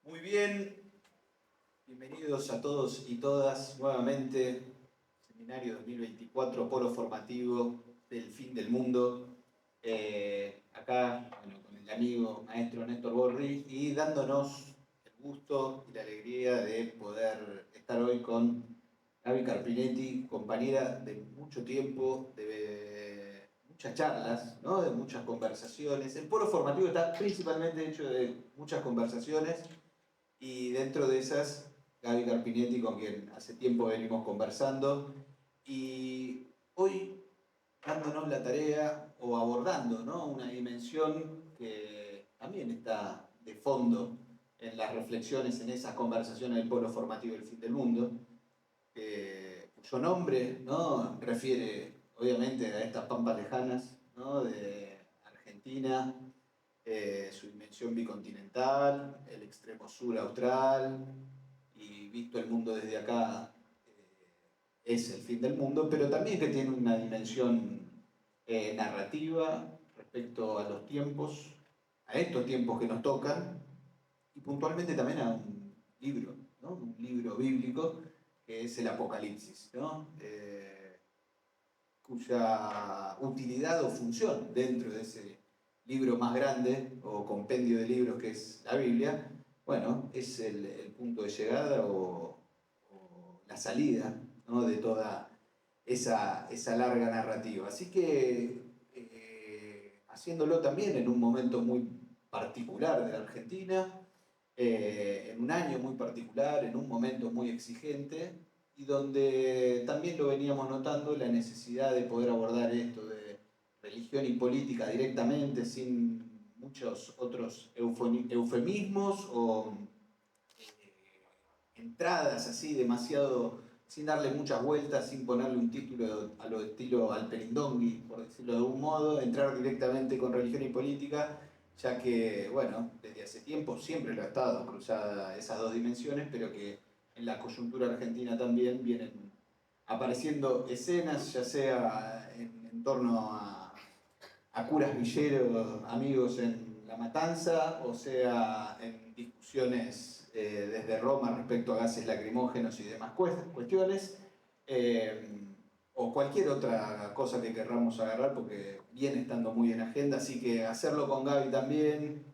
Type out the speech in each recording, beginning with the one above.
Muy bien, bienvenidos a todos y todas nuevamente. Seminario 2024, Polo Formativo del Fin del Mundo. Acá, bueno, con el amigo maestro Néstor Borri y dándonos el gusto y la alegría de poder estar hoy con Gaby Carpinetti, compañera de mucho tiempo, de muchas charlas, ¿no? De muchas conversaciones. El Polo Formativo está principalmente hecho de muchas conversaciones. Y dentro de esas, Gaby Carpinetti, con quien hace tiempo venimos conversando, y hoy dándonos la tarea o abordando, ¿no?, una dimensión que también está de fondo en las reflexiones, en esas conversaciones del Polo Formativo del Fin del Mundo, cuyo nombre, ¿no?, refiere obviamente a estas pampas lejanas, ¿no?, de Argentina, su dimensión bicontinental, el extremo sur austral, y visto el mundo desde acá, es el fin del mundo, pero también que tiene una dimensión narrativa respecto a los tiempos, a estos tiempos que nos tocan, y puntualmente también a un libro, ¿no?, un libro bíblico, que es el Apocalipsis, ¿no? Cuya utilidad o función dentro de ese libro más grande o compendio de libros que es la Biblia, bueno, es el punto de llegada o la salida, ¿no?, de toda esa larga narrativa. Así que, haciéndolo también en un momento muy particular de la Argentina, en un año muy particular, en un momento muy exigente, y donde también lo veníamos notando, la necesidad de poder abordar esto de religión y política directamente, sin muchos otros eufemismos o entradas así demasiado, sin darle muchas vueltas, sin ponerle un título a lo estilo Alperindongui, por decirlo de algún modo, entrar directamente con religión y política, ya que, bueno, desde hace tiempo siempre lo ha estado cruzada esas dos dimensiones, pero que en la coyuntura argentina también vienen apareciendo escenas, ya sea en torno a curas villeros, amigos en La Matanza, o sea en discusiones desde Roma respecto a gases lacrimógenos y demás cuestiones, o cualquier otra cosa que querramos agarrar, porque viene estando muy en agenda, así que hacerlo con Gaby también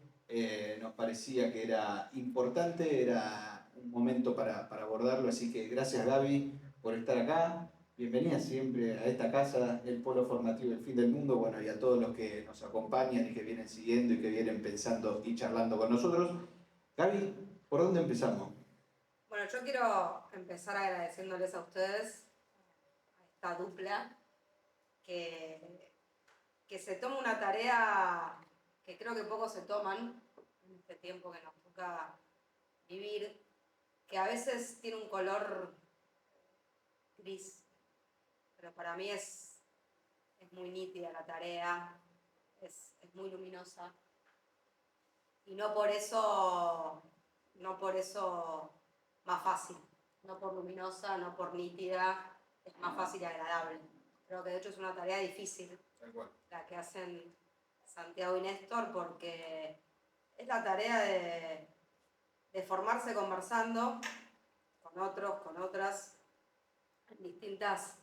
nos parecía que era importante, era un momento para abordarlo, así que gracias Gaby por estar acá. Bienvenida siempre a esta casa, el Polo Formativo del Fin del Mundo, bueno, y a todos los que nos acompañan y que vienen siguiendo y que vienen pensando y charlando con nosotros. Gaby, ¿por dónde empezamos? Bueno, yo quiero empezar agradeciéndoles a ustedes, a esta dupla, que, que se toma una tarea que creo que pocos se toman en este tiempo que nos toca vivir, que a veces tiene un color gris, pero para mí es muy nítida la tarea, es muy luminosa, y no por eso más fácil, no por luminosa, no por nítida, es más fácil y agradable. Creo que de hecho es una tarea difícil la que hacen Santiago y Néstor, porque es la tarea de formarse conversando con otros, con otras, en distintas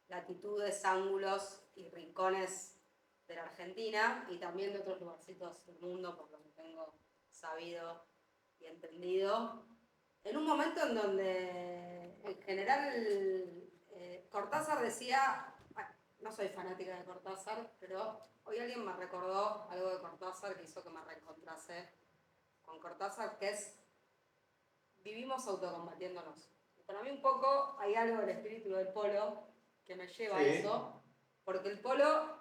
latitudes, ángulos y rincones de la Argentina y también de otros lugarcitos del mundo, por lo que tengo sabido y entendido, en un momento en donde en general Cortázar decía, bueno, no soy fanática de Cortázar, pero hoy alguien me recordó algo de Cortázar que hizo que me reencontrase con Cortázar, que es vivimos autocombatiéndonos. Y para mí un poco hay algo del espíritu del polo que me lleva a Sí. eso, porque el polo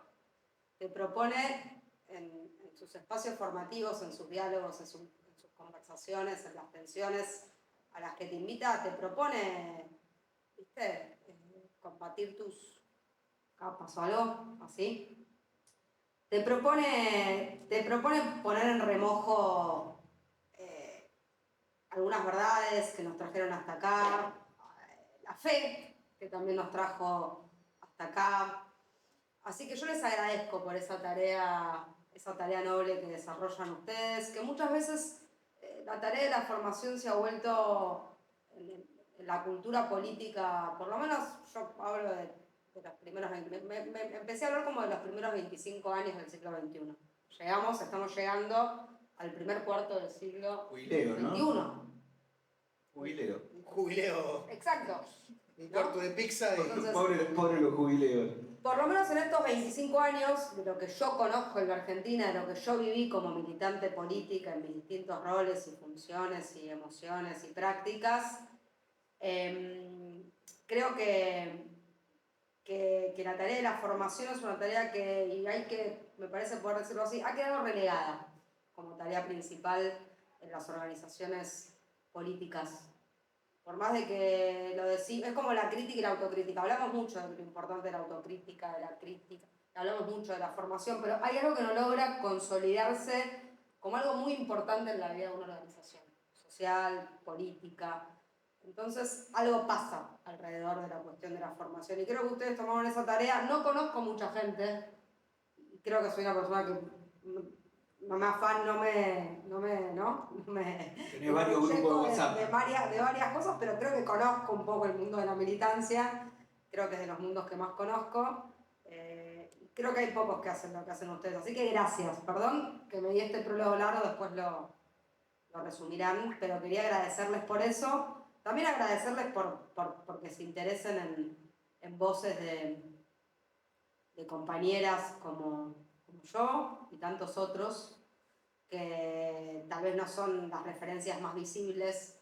te propone en sus espacios formativos, en sus diálogos, en sus conversaciones, en las tensiones a las que te invita, te propone, ¿viste? Combatir tus capas o algo así. Te propone poner en remojo algunas verdades que nos trajeron hasta acá, la fe que también nos trajo hasta acá. Así que yo les agradezco por esa tarea noble que desarrollan ustedes, que muchas veces la tarea de la formación se ha vuelto en la cultura política, por lo menos yo hablo de los primeros, empecé a hablar como de los primeros 25 años del siglo XXI. Estamos llegando al primer cuarto del siglo Jubileo, XXI. ¿no? Jubileo. Un jubileo. Exacto. Un cuarto de pizza y... Entonces, pobre los jubileos. por lo menos en estos 25 años, de lo que yo conozco en la Argentina, de lo que yo viví como militante política en mis distintos roles y funciones y emociones y prácticas, creo que la tarea de la formación es una tarea que, y hay que, me parece poder decirlo así, ha quedado relegada como tarea principal en las organizaciones políticas. Por más de que lo decimos, es como la crítica y la autocrítica. Hablamos mucho de lo importante de la autocrítica, de la crítica, hablamos mucho de la formación, pero hay algo que no logra consolidarse como algo muy importante en la vida de una organización, social, política. Entonces, algo pasa alrededor de la cuestión de la formación. Y creo que ustedes tomaron esa tarea. No conozco mucha gente, y creo que soy una persona que no me afán, Tenés varios grupos de WhatsApp. De varias cosas, pero creo que conozco un poco el mundo de la militancia, creo que es de los mundos que más conozco. Creo que hay pocos que hacen lo que hacen ustedes, así que gracias. Perdón que me di este prólogo largo, después lo resumirán, pero quería agradecerles por eso. También agradecerles porque se interesen en voces de compañeras como yo y tantos otros, que tal vez no son las referencias más visibles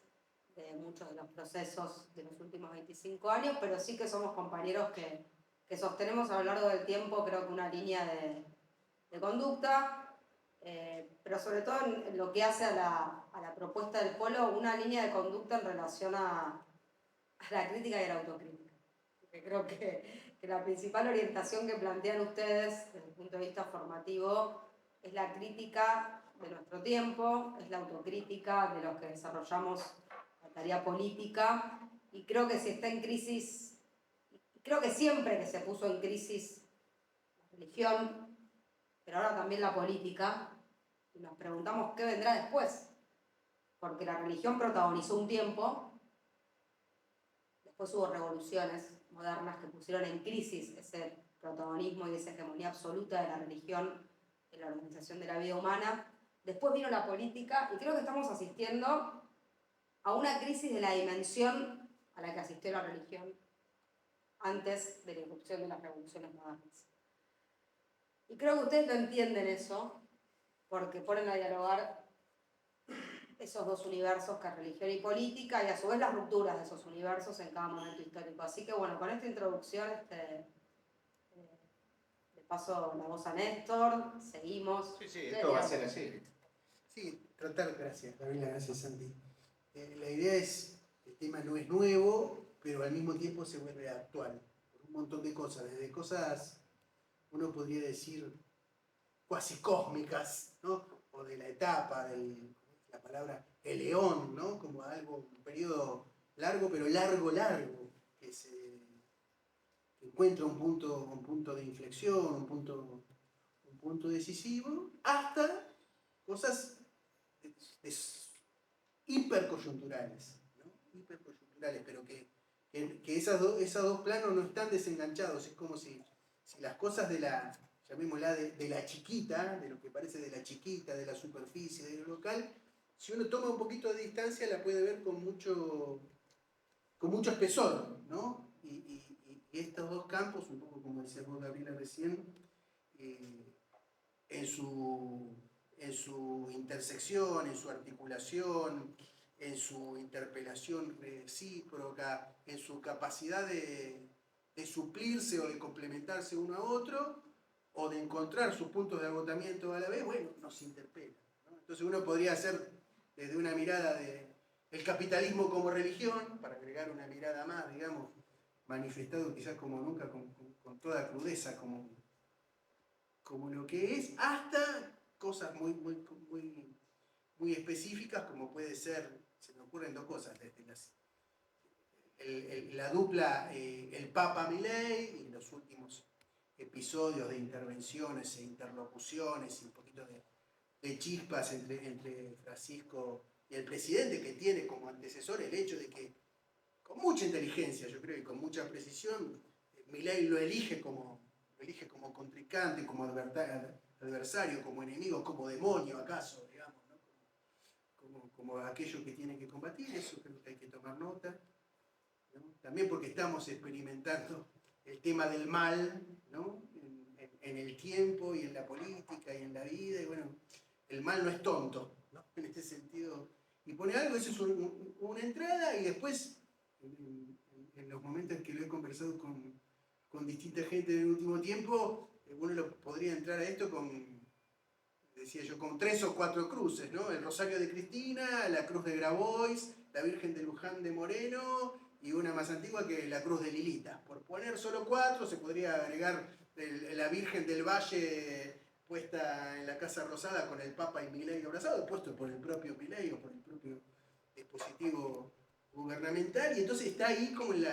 de muchos de los procesos de los últimos 25 años, pero sí que somos compañeros que sostenemos a lo largo del tiempo, creo que una línea de conducta, pero sobre todo en lo que hace a la propuesta del Polo, una línea de conducta en relación a la crítica y a la autocrítica. Porque creo que la principal orientación que plantean ustedes desde el punto de vista formativo es la crítica de nuestro tiempo, es la autocrítica de los que desarrollamos la tarea política, y creo que si está en crisis, creo que siempre que se puso en crisis la religión, pero ahora también la política, y nos preguntamos qué vendrá después, porque la religión protagonizó un tiempo, después hubo revoluciones modernas que pusieron en crisis ese protagonismo y esa hegemonía absoluta de la religión en la organización de la vida humana. Después vino la política y creo que estamos asistiendo a una crisis de la dimensión a la que asistió la religión antes de la irrupción de las revoluciones modernas. Y creo que ustedes lo entienden eso, porque ponen a dialogar esos dos universos, que es religión y política, y a su vez las rupturas de esos universos en cada momento histórico. Así que bueno, con esta introducción le paso la voz a Néstor, seguimos. Sí, esto va a ser así. Sí, gracias, Gabriela, gracias, Santi. La idea es, el tema no es nuevo, pero al mismo tiempo se vuelve actual, por un montón de cosas, desde cosas, uno podría decir, cuasi cósmicas, ¿no? O de la etapa, la palabra eleón, ¿no? Como algo, un periodo largo, pero largo, que encuentra un punto de inflexión, un punto decisivo, hasta cosas hipercoyunturales, ¿no? Hipercoyunturales, pero que esos dos planos no están desenganchados. Es como si las cosas llamémosla de la chiquita, de lo que parece de la chiquita, de la superficie, de lo local, si uno toma un poquito de distancia la puede ver con mucho espesor, ¿no? Y estos dos campos, un poco como decía vos, Gabriela, recién, en su intersección, en su articulación, en su interpelación recíproca, en su capacidad de suplirse o de complementarse uno a otro, o de encontrar sus puntos de agotamiento a la vez, bueno, nos interpela, ¿no? Entonces uno podría hacer desde una mirada del capitalismo como religión, para agregar una mirada más, digamos, manifestado quizás como nunca, con toda crudeza, como lo que es, hasta cosas muy específicas, como puede ser, se me ocurren dos cosas, desde la dupla el Papa Milei y los últimos episodios de intervenciones e interlocuciones y un poquito de chispas entre Francisco el presidente que tiene como antecesor el hecho de que, con mucha inteligencia, yo creo, y con mucha precisión, Milei lo elige como contrincante, como adversario, como enemigo, como demonio acaso, digamos, ¿no? como aquello que tiene que combatir. Eso creo que hay que tomar nota, ¿no? También porque estamos experimentando el tema del mal, ¿no? en el tiempo y en la política y en la vida, y bueno, el mal no es tonto, ¿no? En este sentido, y pone algo, eso es una entrada, y después, en los momentos en que lo he conversado con distinta gente en el último tiempo, uno lo podría entrar a esto decía yo, con 3 o 4 cruces, ¿no? El Rosario de Cristina, la Cruz de Grabois, la Virgen de Luján de Moreno, y una más antigua que la Cruz de Lilita. Por poner solo 4, se podría agregar la Virgen del Valle puesta en la Casa Rosada con el Papa y Milei abrazado, puesto por el propio Milei o por el propio dispositivo gubernamental, y entonces está ahí como en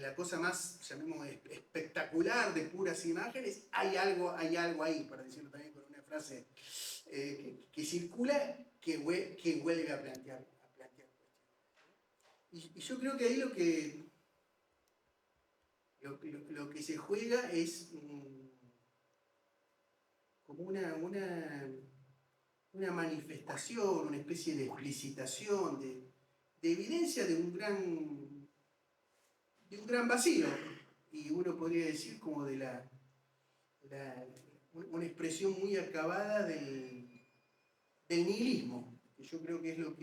la cosa más, llamémoslo, espectacular de puras imágenes. Hay algo ahí, para decirlo también con una frase que circula, que huelga a plantear cuestiones. Y yo creo que ahí lo que se juega es como una manifestación, una especie de explicitación, de evidencia de un gran vacío, y uno podría decir como de una expresión muy acabada del nihilismo, que yo creo que es lo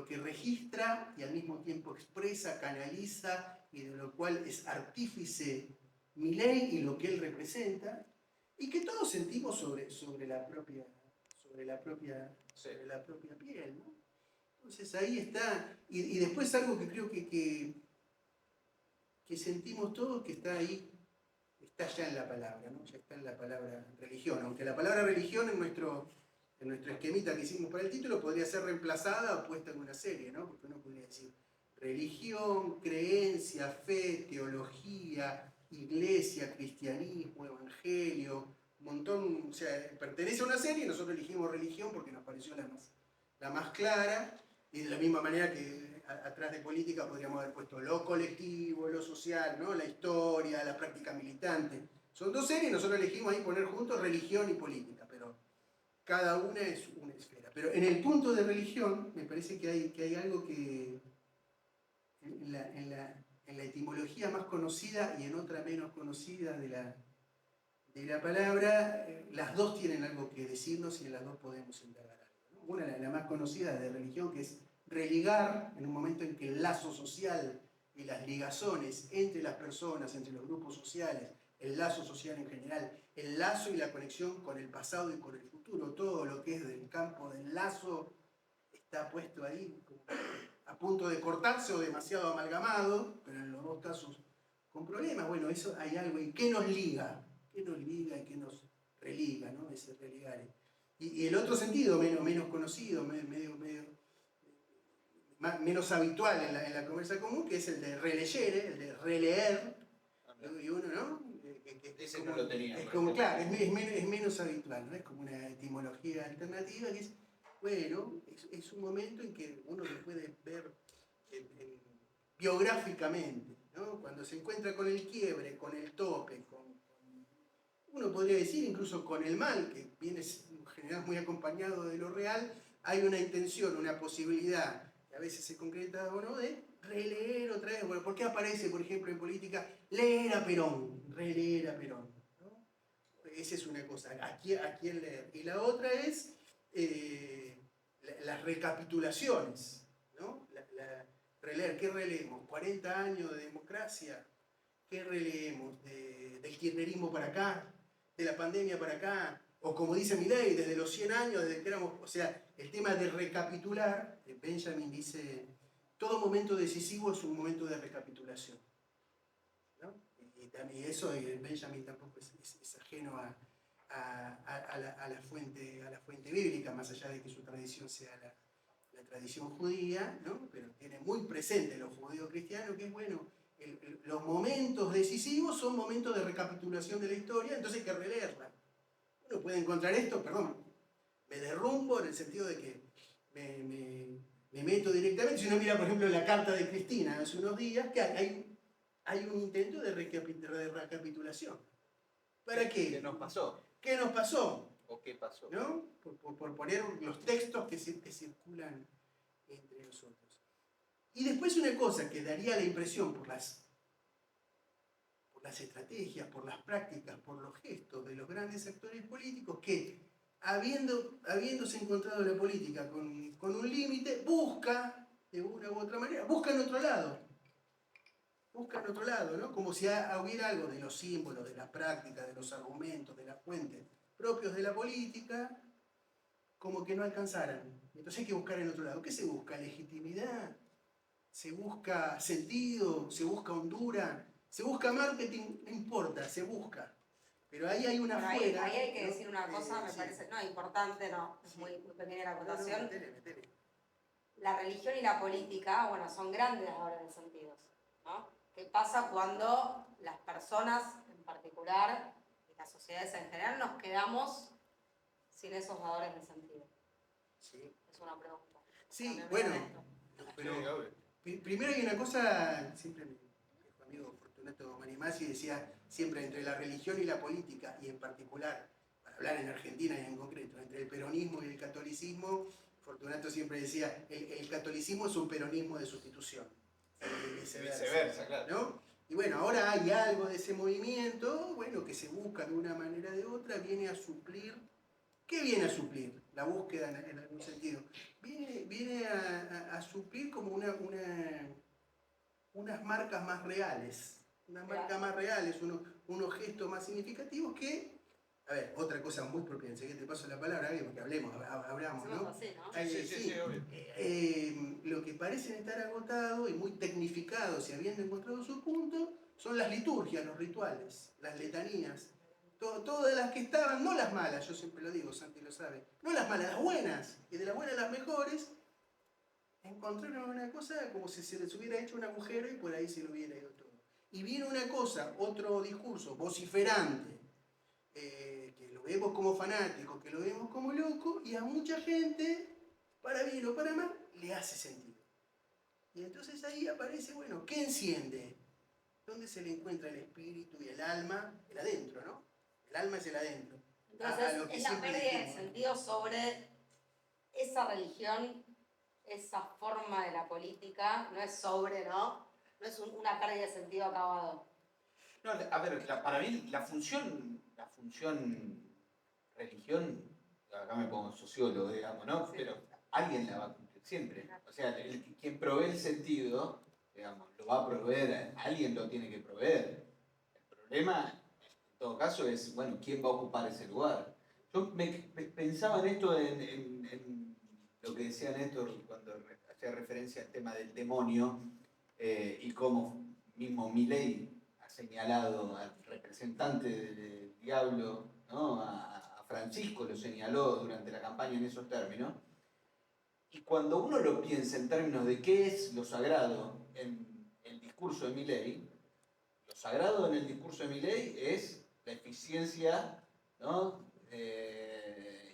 que registra y al mismo tiempo expresa, canaliza, y de lo cual es artífice Milei y lo que él representa, y que todos sentimos sobre la propia piel, ¿no? Entonces ahí está, y después algo que creo que sentimos todos, que está ahí, está ya en la palabra, ¿no? Ya está en la palabra religión, aunque la palabra religión en nuestro esquemita que hicimos para el título podría ser reemplazada o puesta en una serie, ¿no? Porque uno podría decir religión, creencia, fe, teología, iglesia, cristianismo, evangelio, un montón, o sea, pertenece a una serie, y nosotros elegimos religión porque nos pareció la más clara, y de la misma manera que atrás de política podríamos haber puesto lo colectivo, lo social, ¿no? La historia, la práctica militante. Son 2 series, nosotros elegimos ahí poner juntos religión y política, pero cada una es una esfera. Pero en el punto de religión, me parece que hay algo que en la etimología más conocida y en otra menos conocida de la palabra, las dos tienen algo que decirnos y en las dos podemos indagar algo, ¿no? Una, la más conocida de religión, que es religar, en un momento en que el lazo social y las ligazones entre las personas, entre los grupos sociales, el lazo social en general, el lazo y la conexión con el pasado y con el futuro, todo lo que es del campo del lazo está puesto ahí a punto de cortarse o demasiado amalgamado, pero en los dos casos con problemas. Bueno, eso hay algo. ¿Y qué nos liga? ¿Qué nos liga y qué nos religa, ¿no? Ese religar. Y el otro sentido, menos conocido, menos habitual en la conversa común, que es el de releyere, el de releer, y uno, ¿no? Ese como, no lo tenía. Es como, claro, es menos habitual, ¿no? Es como una etimología alternativa que es, bueno, es un momento en que uno lo puede ver biográficamente, ¿no? Cuando se encuentra con el quiebre, con el tope, uno podría decir incluso con el mal, que viene en general muy acompañado de lo real, hay una intención, una posibilidad, que a veces se concreta o no, de releer otra vez. Bueno, ¿por qué aparece, por ejemplo, en política, leer a Perón, releer a Perón? ¿No? Esa es una cosa, ¿a quién leer? Y la otra es las recapitulaciones, ¿no? Releer, ¿qué releemos? ¿40 años de democracia? ¿Qué releemos? ¿Del kirchnerismo para acá? ¿De la pandemia para acá? O como dice Milei, desde los 100 años, desde que éramos... O sea, el tema de recapitular, Benjamin dice, todo momento decisivo es un momento de recapitulación, ¿no? Y eso Benjamin tampoco es ajeno a la fuente bíblica, más allá de que su tradición sea la tradición judía, ¿no? Pero tiene muy presente lo judío-cristiano, que es, bueno, los momentos decisivos son momentos de recapitulación de la historia, entonces hay que releerla. Uno puede encontrar esto, perdón, me derrumbo en el sentido de que me meto directamente. Si uno mira, por ejemplo, la carta de Cristina hace unos días, que hay un intento de recapitulación. ¿Para qué? ¿Qué nos pasó? ¿Qué nos pasó? ¿O qué pasó? ¿No? Por poner los textos que circulan entre nosotros. Y después una cosa que daría la impresión por las estrategias, por las prácticas, por los gestos de los grandes actores políticos que, habiéndose encontrado la política con un límite, busca, de una u otra manera, busca en otro lado, ¿no? Como si hubiera algo de los símbolos, de la práctica, de los argumentos, de las fuentes propios de la política, como que no alcanzaran. Entonces hay que buscar en otro lado. ¿Qué se busca? ¿Legitimidad? ¿Se busca sentido? ¿Se busca hondura? ¿Se busca marketing? No importa, se busca. Pero ahí hay una fuera. Ahí hay que ¿no? decir una cosa, me parece, no, importante, no, es muy pequeña la acotación. Metele. La religión y la política, bueno, son grandes dadores de sentidos, ¿no? ¿Qué pasa cuando las personas en particular y las sociedades en general nos quedamos sin esos dadores de sentido? Sí. Es una pregunta. Sí, bueno, pero primero hay una cosa, siempre mi viejo amigo Fortunato Manimasi decía, siempre entre la religión y la política, y en particular, para hablar en Argentina y en concreto, entre el peronismo y el catolicismo, Fortunato siempre decía, el catolicismo es un peronismo de sustitución. Viceversa, claro. ¿No? Y bueno, ahora hay algo de ese movimiento, bueno, que se busca de una manera o de otra, viene a suplir. ¿Qué viene a suplir? La búsqueda en algún sentido. Viene a suplir como unas marcas más reales. Unas marcas más reales, unos gestos más significativos que... A ver, otra cosa muy propia, enseguida te paso la palabra, porque hablamos, ¿no? Así, ¿no? Sí, obvio. Lo que parecen estar agotados y muy tecnificados y habiendo encontrado su punto, son las liturgias, los rituales, las letanías. Todas las que estaban, no las malas, yo siempre lo digo, Santi lo sabe, no las malas, las buenas, y de las buenas las mejores, encontraron una cosa como si se les hubiera hecho un agujero y por ahí se lo hubiera ido todo. Y viene una cosa, otro discurso vociferante, que lo vemos como fanático, que lo vemos como loco, y a mucha gente, para bien o para mal, le hace sentido. Y entonces ahí aparece, bueno, ¿qué enciende? ¿Dónde se le encuentra el espíritu y el alma? El adentro, ¿no? El alma es el adentro. Entonces, es la pérdida de sentido sobre esa religión, esa forma de la política, no es sobre, ¿no? No es una pérdida de sentido acabado. No, a ver, para mí la función religión, acá me pongo sociólogo, digamos, ¿no? Sí. Pero alguien la va a cumplir siempre. O sea, quien provee el sentido, digamos, lo va a proveer, alguien lo tiene que proveer. El problema, en todo caso, es, bueno, ¿quién va a ocupar ese lugar? Yo pensaba en esto, en lo que decía Néstor cuando hacía referencia al tema del demonio, y cómo mismo Milei ha señalado al representante del diablo, ¿no? A Francisco lo señaló durante la campaña en esos términos. Y cuando uno lo piensa en términos de qué es lo sagrado en el discurso de Milei, lo sagrado en el discurso de Milei es la eficiencia, ¿no?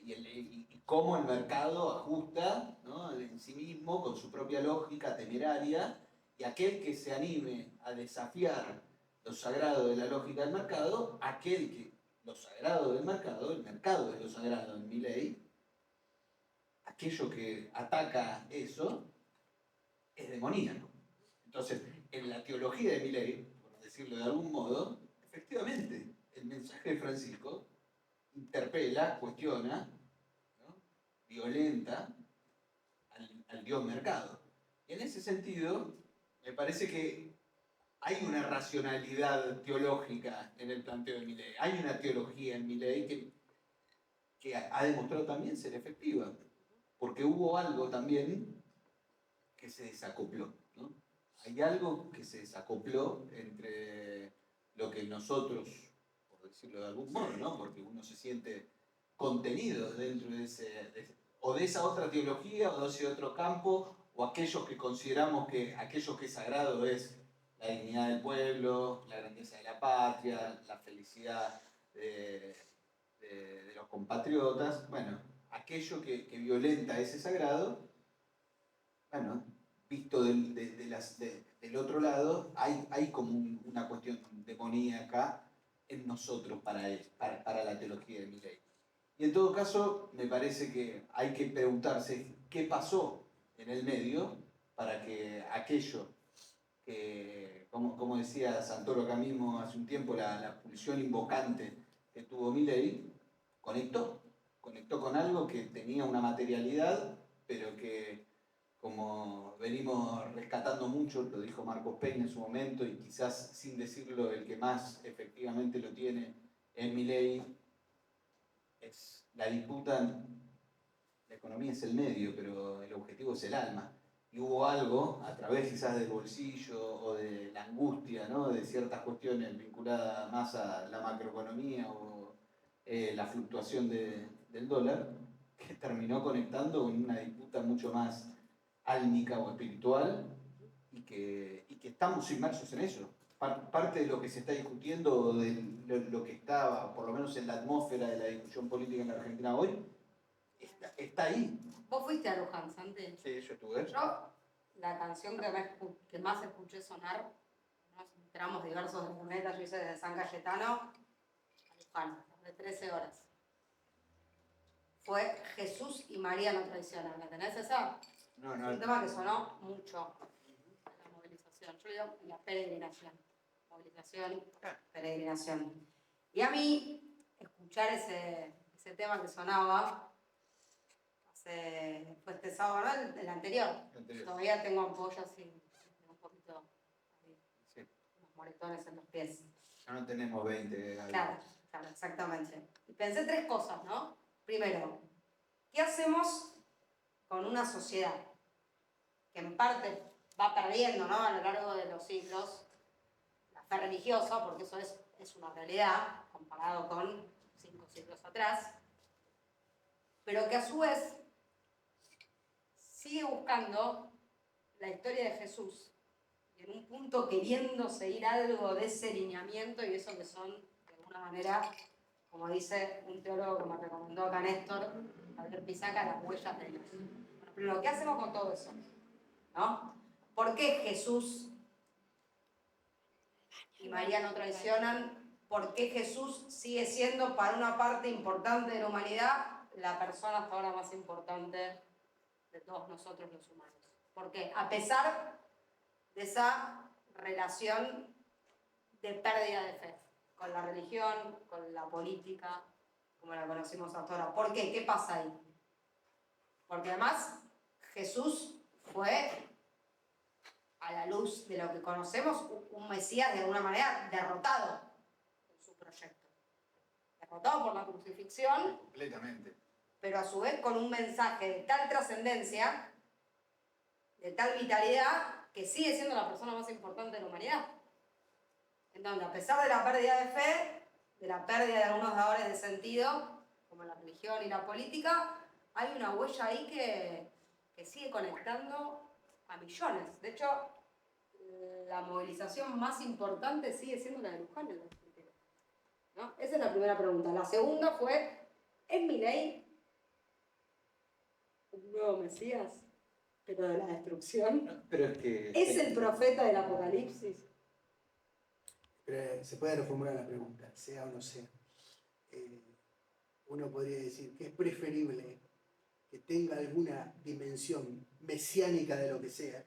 Y cómo el mercado ajusta, ¿no? En sí mismo con su propia lógica temeraria, y aquel que se anime a desafiar lo sagrado de la lógica del mercado, aquel que lo sagrado del mercado, el mercado es lo sagrado en Milei, aquello que ataca eso es demoníaco. Entonces, en la teología de Milei, por decirlo de algún modo, efectivamente, el mensaje de Francisco interpela, cuestiona, ¿no? Violenta al Dios mercado. Y en ese sentido, me parece que hay una racionalidad teológica en el planteo de Milei. Hay una teología en Milei que ha demostrado también ser efectiva. Porque hubo algo también que se desacopló, ¿no? Hay algo que se desacopló entre lo que nosotros, por decirlo de algún modo, ¿no? Porque uno se siente contenido dentro de o de esa otra teología, o de ese otro campo, o aquellos que consideramos que aquello que es sagrado es la dignidad del pueblo, la grandeza de la patria, la felicidad de los compatriotas. Bueno, aquello que violenta ese sagrado, bueno, visto del otro lado, hay como una cuestión demoníaca en nosotros para la teología de Milei. Y en todo caso, me parece que hay que preguntarse qué pasó en el medio para que aquello que, como decía Santoro acá mismo hace un tiempo, la pulsión invocante que tuvo Milei, conectó con algo que tenía una materialidad, pero que, como venimos rescatando mucho, lo dijo Marcos Peña en su momento, y quizás sin decirlo el que más efectivamente lo tiene es Milei, es la disputa, la economía es el medio, pero el objetivo es el alma. Y hubo algo, a través quizás del bolsillo o de la angustia, ¿no?, de ciertas cuestiones vinculadas más a la macroeconomía o la fluctuación del dólar, que terminó conectando con una disputa mucho más álmica o espiritual y que estamos inmersos en eso. Parte de lo que se está discutiendo, de lo que estaba, por lo menos en la atmósfera de la discusión política en la Argentina hoy, está ahí. ¿Vos fuiste a Luján, Santi? Sí, yo estuve. Yo, la canción que más escuché sonar, nos entramos diversos documentos, yo hice desde San Cayetano a Luján, de 13 horas. Fue Jesús y María no traicionan. ¿La tenés esa? No. Es un tema que sonó mucho en la movilización. Yo digo en la peregrinación. Movilización, peregrinación. Y a mí, escuchar ese tema que sonaba, fue este sábado, ¿no? El anterior. Todavía tengo ampollas y un poquito ahí, sí, unos moretones en los pies. Ya no tenemos 20. Claro, exactamente. Y pensé 3 cosas, ¿no? Primero, ¿qué hacemos con una sociedad que en parte va perdiendo, ¿no?, a lo largo de los siglos la fe religiosa, porque eso es una realidad comparado con 5 siglos atrás, pero que a su vez sigue buscando la historia de Jesús y en un punto queriendo seguir algo de ese lineamiento y eso que son, de alguna manera, como dice un teólogo que me recomendó acá Néstor, Javier Pisaca, las huellas de Dios. Bueno, pero ¿qué hacemos con todo eso? ¿No? ¿Por qué Jesús y María no traicionan? ¿Por qué Jesús sigue siendo para una parte importante de la humanidad la persona hasta ahora más importante de todos nosotros los humanos? Porque a pesar de esa relación de pérdida de fe con la religión, con la política, como la conocimos hasta ahora. ¿Por qué? ¿Qué pasa ahí? Porque además Jesús fue, a la luz de lo que conocemos, un Mesías de alguna manera derrotado en su proyecto. Derrotado por la crucifixión. Completamente. Pero a su vez con un mensaje de tal trascendencia, de tal vitalidad, que sigue siendo la persona más importante de la humanidad. En donde, a pesar de la pérdida de fe, de la pérdida de algunos dadores de sentido, como la religión y la política, hay una huella ahí que sigue conectando a millones. De hecho, la movilización más importante sigue siendo la de Luján en la Argentina, ¿no? Esa es la primera pregunta. La segunda fue, ¿es Milei un nuevo Mesías, pero de la destrucción? No, pero es que... ¿Es el profeta del Apocalipsis? Pero se puede reformular la pregunta, sea o no sea. Uno podría decir que es preferible que tenga alguna dimensión mesiánica de lo que sea,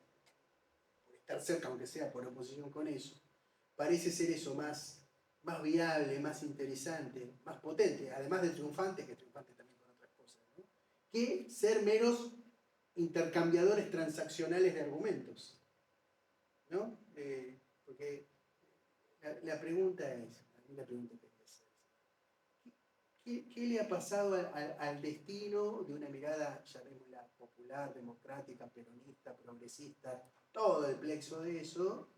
por estar cerca, aunque sea por oposición con eso. Parece ser eso más viable, más interesante, más potente, además de triunfante, que es triunfante también con otras cosas, ¿no?, que ser meros intercambiadores transaccionales de argumentos, ¿no? Porque la pregunta es, ¿qué le ha pasado al destino de una mirada, llamémosla popular, democrática, peronista, progresista, todo el plexo de eso,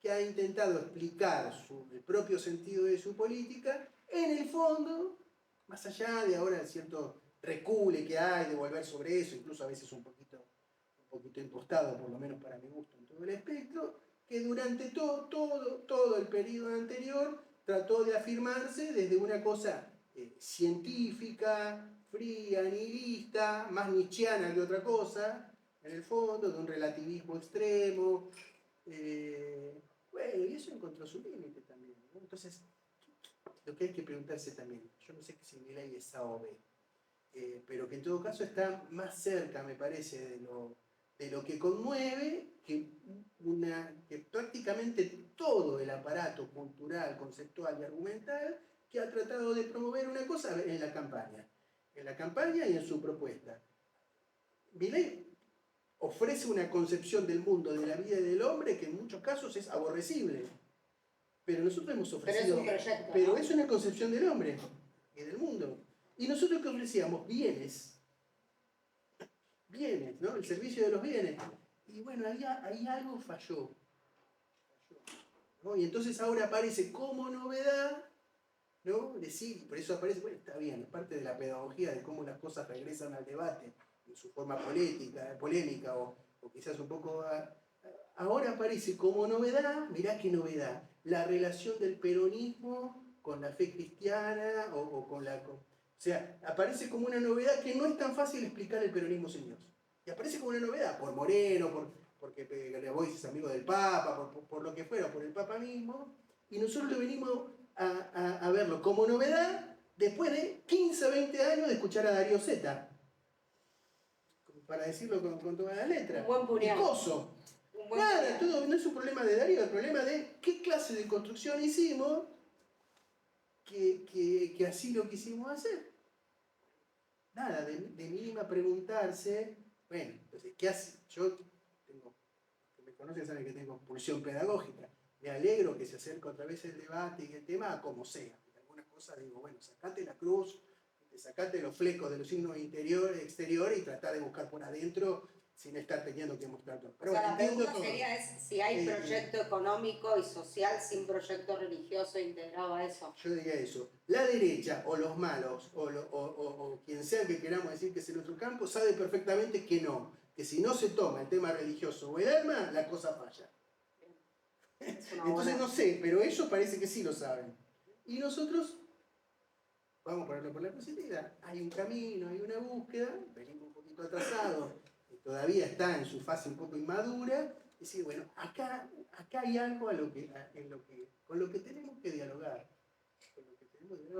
que ha intentado explicar el propio sentido de su política, en el fondo, más allá de ahora el cierto recule que hay de volver sobre eso, incluso a veces un poquito impostado, por lo menos para mi gusto, en todo el espectro, que durante todo el periodo anterior trató de afirmarse desde una cosa científica, fría, nihilista, más nietzscheana que otra cosa, en el fondo, de un relativismo extremo. Bueno, y eso encontró su límite también, ¿no? Entonces, lo que hay que preguntarse también, yo no sé si Milei es A o B, pero que en todo caso está más cerca, me parece, de lo que conmueve que prácticamente todo el aparato cultural, conceptual y argumental que ha tratado de promover una cosa en la campaña y en su propuesta. Milei ofrece una concepción del mundo, de la vida y del hombre que en muchos casos es aborrecible. Pero nosotros hemos ofrecido... Pero es un proyecto, pero ¿no? es una concepción del hombre y del mundo. Y nosotros que ofrecíamos bienes, ¿no? El servicio de los bienes. Y bueno, ahí algo falló. ¿No? Y entonces ahora aparece como novedad, ¿no? Decir, por eso aparece, bueno, está bien, es parte de la pedagogía de cómo las cosas regresan al debate en su forma polémica o quizás un poco... Ahora aparece como novedad, mirá qué novedad, la relación del peronismo con la fe cristiana o con la... O sea, aparece como una novedad que no es tan fácil explicar el peronismo sin Dios. Y aparece como una novedad, por Moreno, porque Grabois es amigo del Papa, por lo que fuera, por el Papa mismo, y nosotros lo venimos a verlo como novedad después de 15 o 20 años de escuchar a Darío Zeta, para decirlo con todas las letras. Un buen puñal. Picoso. Un buen Nada, puñal. todo no es un problema de Darío, es un problema de qué clase de construcción hicimos que así lo quisimos hacer. Nada, de mínima preguntarse, bueno, entonces, ¿qué hace? Yo tengo, los que me conocen saben que tengo pulsión pedagógica. Me alegro que se acerque otra vez el debate y el tema a como sea. En algunas cosas digo, bueno, sacate la cruz, sacate los flecos de los signos exteriores y tratá de buscar por adentro sin estar teniendo que mostrar todo. Pero o sea, bueno, la entiendo pregunta todo. sería es si hay proyecto económico y social sin proyecto religioso integrado a eso. Yo diría eso. La derecha o los malos o quien sea que queramos decir que es en nuestro campo sabe perfectamente que no. Que si no se toma el tema religioso o el alma, la cosa falla. Entonces no sé, pero ellos parece que sí lo saben. Y nosotros, vamos a ponerlo por la positividad, hay un camino, hay una búsqueda, venimos un poquito atrasados, y todavía está en su fase un poco inmadura, y decir, bueno, acá hay algo con lo que tenemos que dialogar.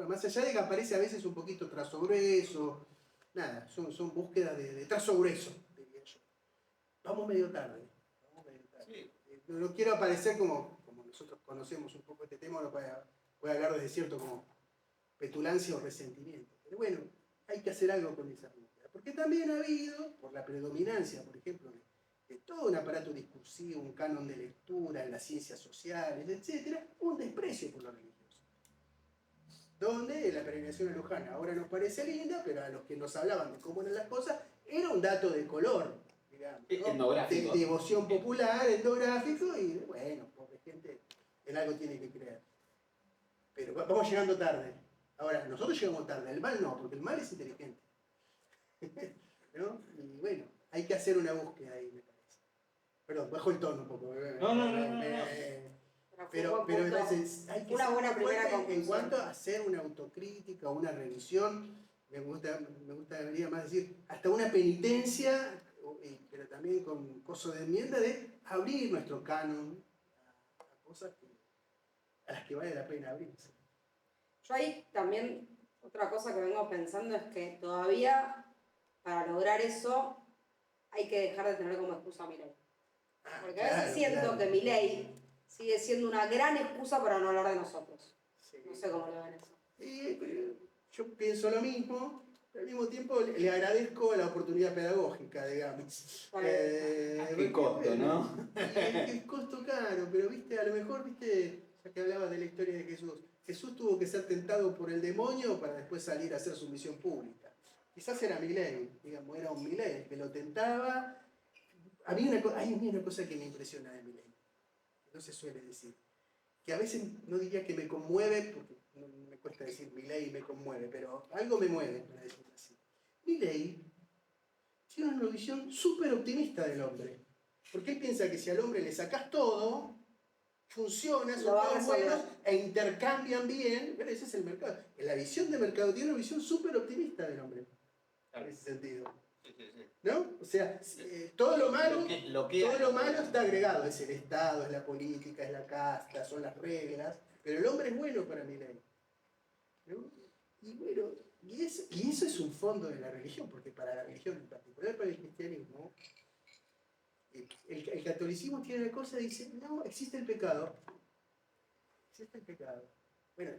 Más allá de que aparece a veces un poquito trazo grueso, nada, son búsquedas de trazo grueso, diría yo. Vamos medio tarde. Sí. No quiero aparecer como nosotros conocemos un poco este tema, no voy a hablar desde cierto como petulancia o resentimiento. Pero bueno, hay que hacer algo con esa búsqueda. Porque también ha habido, por la predominancia, por ejemplo, de todo un aparato discursivo, un canon de lectura en las ciencias sociales, etc., un desprecio por lo religioso. Donde la peregrinación a Luján ahora nos parece linda, pero a los que nos hablaban de cómo eran las cosas, era un dato de color, digamos, ¿no? Etnográfico. De devoción popular, etnográfico, y bueno, pobre gente, en algo tiene que creer. Pero vamos llegando tarde. Ahora, nosotros llegamos tarde, el mal no, porque el mal es inteligente. ¿No? Y bueno, hay que hacer una búsqueda ahí, me parece. Perdón, bajo el tono un poco. No. Pero entonces hay que una ser buena primera fuerte conclusión. en cuanto a hacer una autocrítica, una revisión, me gustaría más decir, hasta una penitencia, pero también con coso de enmienda, de abrir nuestro canon a cosas a las que vale la pena abrirse. Yo ahí también, otra cosa que vengo pensando es que todavía, para lograr eso, hay que dejar de tener como excusa a Milei. Porque a veces siento que Milei sigue siendo una gran excusa para no hablar de nosotros. Sí. No sé cómo lo ven eso. Yo pienso lo mismo, pero al mismo tiempo le agradezco la oportunidad pedagógica, digamos. Qué costo, ¿no? Qué costo caro, pero viste, a lo mejor, viste, ya que hablabas de la historia de Jesús tuvo que ser tentado por el demonio para después salir a hacer su misión pública. Quizás era Milei, digamos, era un Milei que lo tentaba. Hay una cosa que me impresiona de Milei, que no se suele decir, que a veces no diría que me conmueve, porque no me cuesta decir Milei me conmueve, pero algo me mueve, para decirlo así. Milei tiene una visión súper optimista del hombre, porque él piensa que si al hombre le sacás todo, funciona, son Lo va a todos resolver. buenos e intercambian bien. Pero ese es el mercado. La visión de mercado tiene una visión súper optimista del hombre, en ese sentido. ¿No? O sea, todo lo malo, todo lo malo está agregado. Es el Estado, es la política, es la casta, son las reglas. Pero el hombre es bueno para Milei, ¿no? Y bueno, y eso es un fondo de la religión, porque para la religión, en particular para el cristianismo, el catolicismo tiene una cosa, dice, no, existe el pecado. Existe el pecado. Bueno,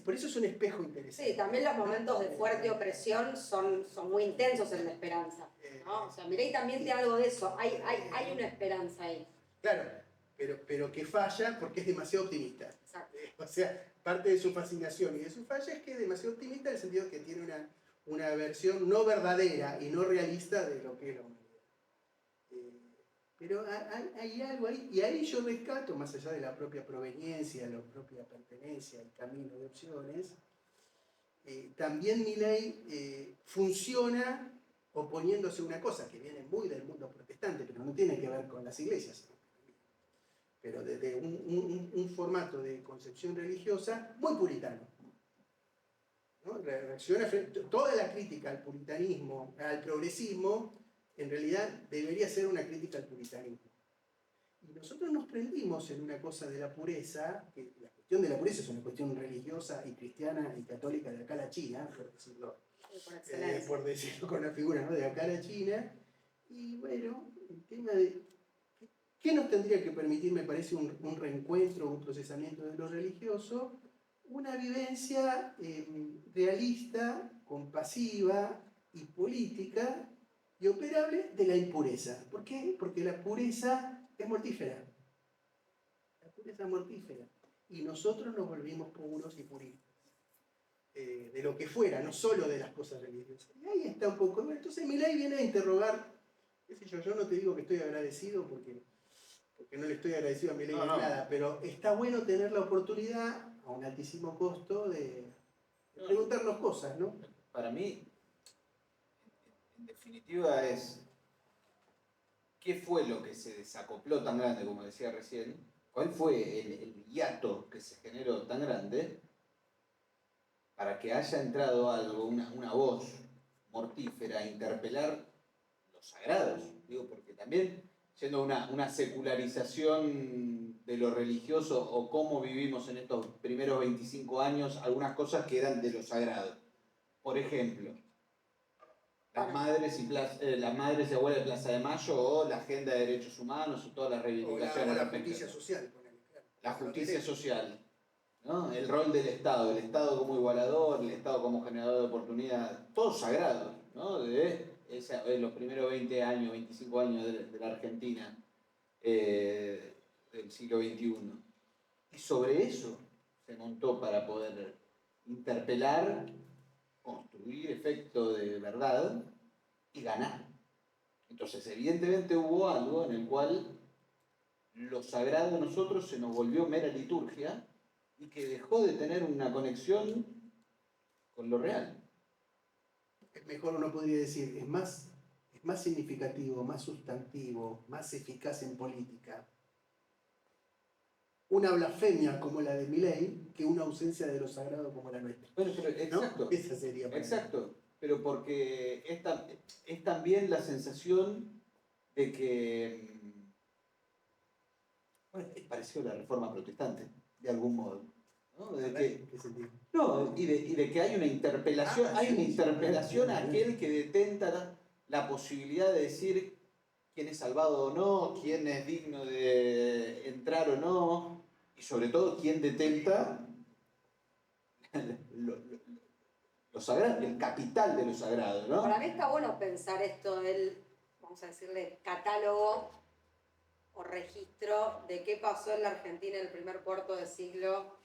por eso es un espejo interesante. Sí, también los momentos de fuerte opresión son muy intensos en la esperanza, ¿no? O sea, Milei también tiene algo de eso, hay una esperanza ahí. Claro, pero que falla porque es demasiado optimista. Exacto. O sea, parte de su fascinación y de su falla es que es demasiado optimista en el sentido que tiene una versión no verdadera y no realista de lo que es la humanidad. Pero hay algo ahí, y ahí yo rescato, más allá de la propia proveniencia, la propia pertenencia, el camino de opciones, también Milei funciona oponiéndose a una cosa que viene muy del mundo protestante, pero no tiene que ver con las iglesias, pero desde un formato de concepción religiosa muy puritano, ¿no? Reacciona frente toda la crítica al puritanismo, al progresismo, en realidad debería ser una crítica al puritanismo. Y nosotros nos prendimos en una cosa de la pureza, que la cuestión de la pureza es una cuestión religiosa y cristiana y católica de acá a la China, por decirlo con la figura, ¿no? De acá a la China. Y bueno, el tema de ¿qué nos tendría que permitir, me parece, un reencuentro, un procesamiento de lo religioso? Una vivencia realista, compasiva y política y operable de la impureza. ¿Por qué? Porque la pureza es mortífera. La pureza es mortífera. Y nosotros nos volvimos puros y puristas. De lo que fuera, no solo de las cosas religiosas. Y ahí está un poco. Entonces Milei viene a interrogar, qué sé yo no te digo que estoy agradecido porque no le estoy agradecido a Milei de nada, pero está bueno tener la oportunidad, a un altísimo costo, de preguntarnos cosas, ¿no? Para mí, en definitiva, es ¿qué fue lo que se desacopló tan grande, como decía recién? ¿Cuál fue el hiato que se generó tan grande para que haya entrado algo, una voz mortífera a interpelar los sagrados? Digo, porque también, siendo una secularización de lo religioso o cómo vivimos en estos primeros 25 años, algunas cosas que eran de lo sagrado. Por ejemplo, las madres y abuelas de Plaza de Mayo o la agenda de derechos humanos y todas las reivindicaciones. O la justicia social. Claro. La justicia social, ¿no? El rol del Estado, el Estado como igualador, el Estado como generador de oportunidad, todos sagrados, ¿no? De los primeros 20 años, 25 años de la Argentina del siglo XXI. Y sobre eso se montó para poder interpelar, construir efecto de verdad y ganar. Entonces, evidentemente hubo algo en el cual lo sagrado de nosotros se nos volvió mera liturgia y que dejó de tener una conexión con lo real. Mejor uno podría decir, es más significativo, más sustantivo, más eficaz en política una blasfemia como la de Milei que una ausencia de lo sagrado como la nuestra. Bueno, pero exacto. ¿No? Esa sería para exacto. Mí. Pero porque es también la sensación de que bueno, es parecido a la reforma protestante, de algún modo. ¿No? De que, ¿Qué sentido? No, y de que hay una interpelación, a aquel que detenta la posibilidad de decir quién es salvado o no, quién es digno de entrar o no, y sobre todo quién detenta lo sagrado, el capital de lo sagrado, ¿no? Para mí está bueno pensar esto del, vamos a decirle, catálogo o registro de qué pasó en la Argentina en el primer cuarto de siglo.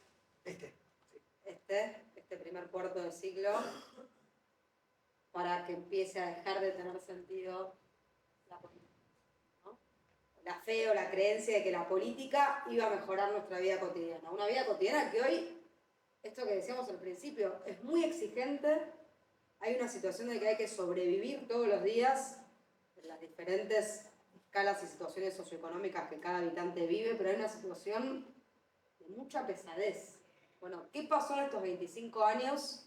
Este primer cuarto de siglo, para que empiece a dejar de tener sentido la política, ¿no? La fe o la creencia de que la política iba a mejorar nuestra vida cotidiana. Una vida cotidiana que hoy, esto que decíamos al principio, es muy exigente. Hay una situación de que hay que sobrevivir todos los días en las diferentes escalas y situaciones socioeconómicas que cada habitante vive, pero hay una situación de mucha pesadez. Bueno, ¿qué pasó en estos 25 años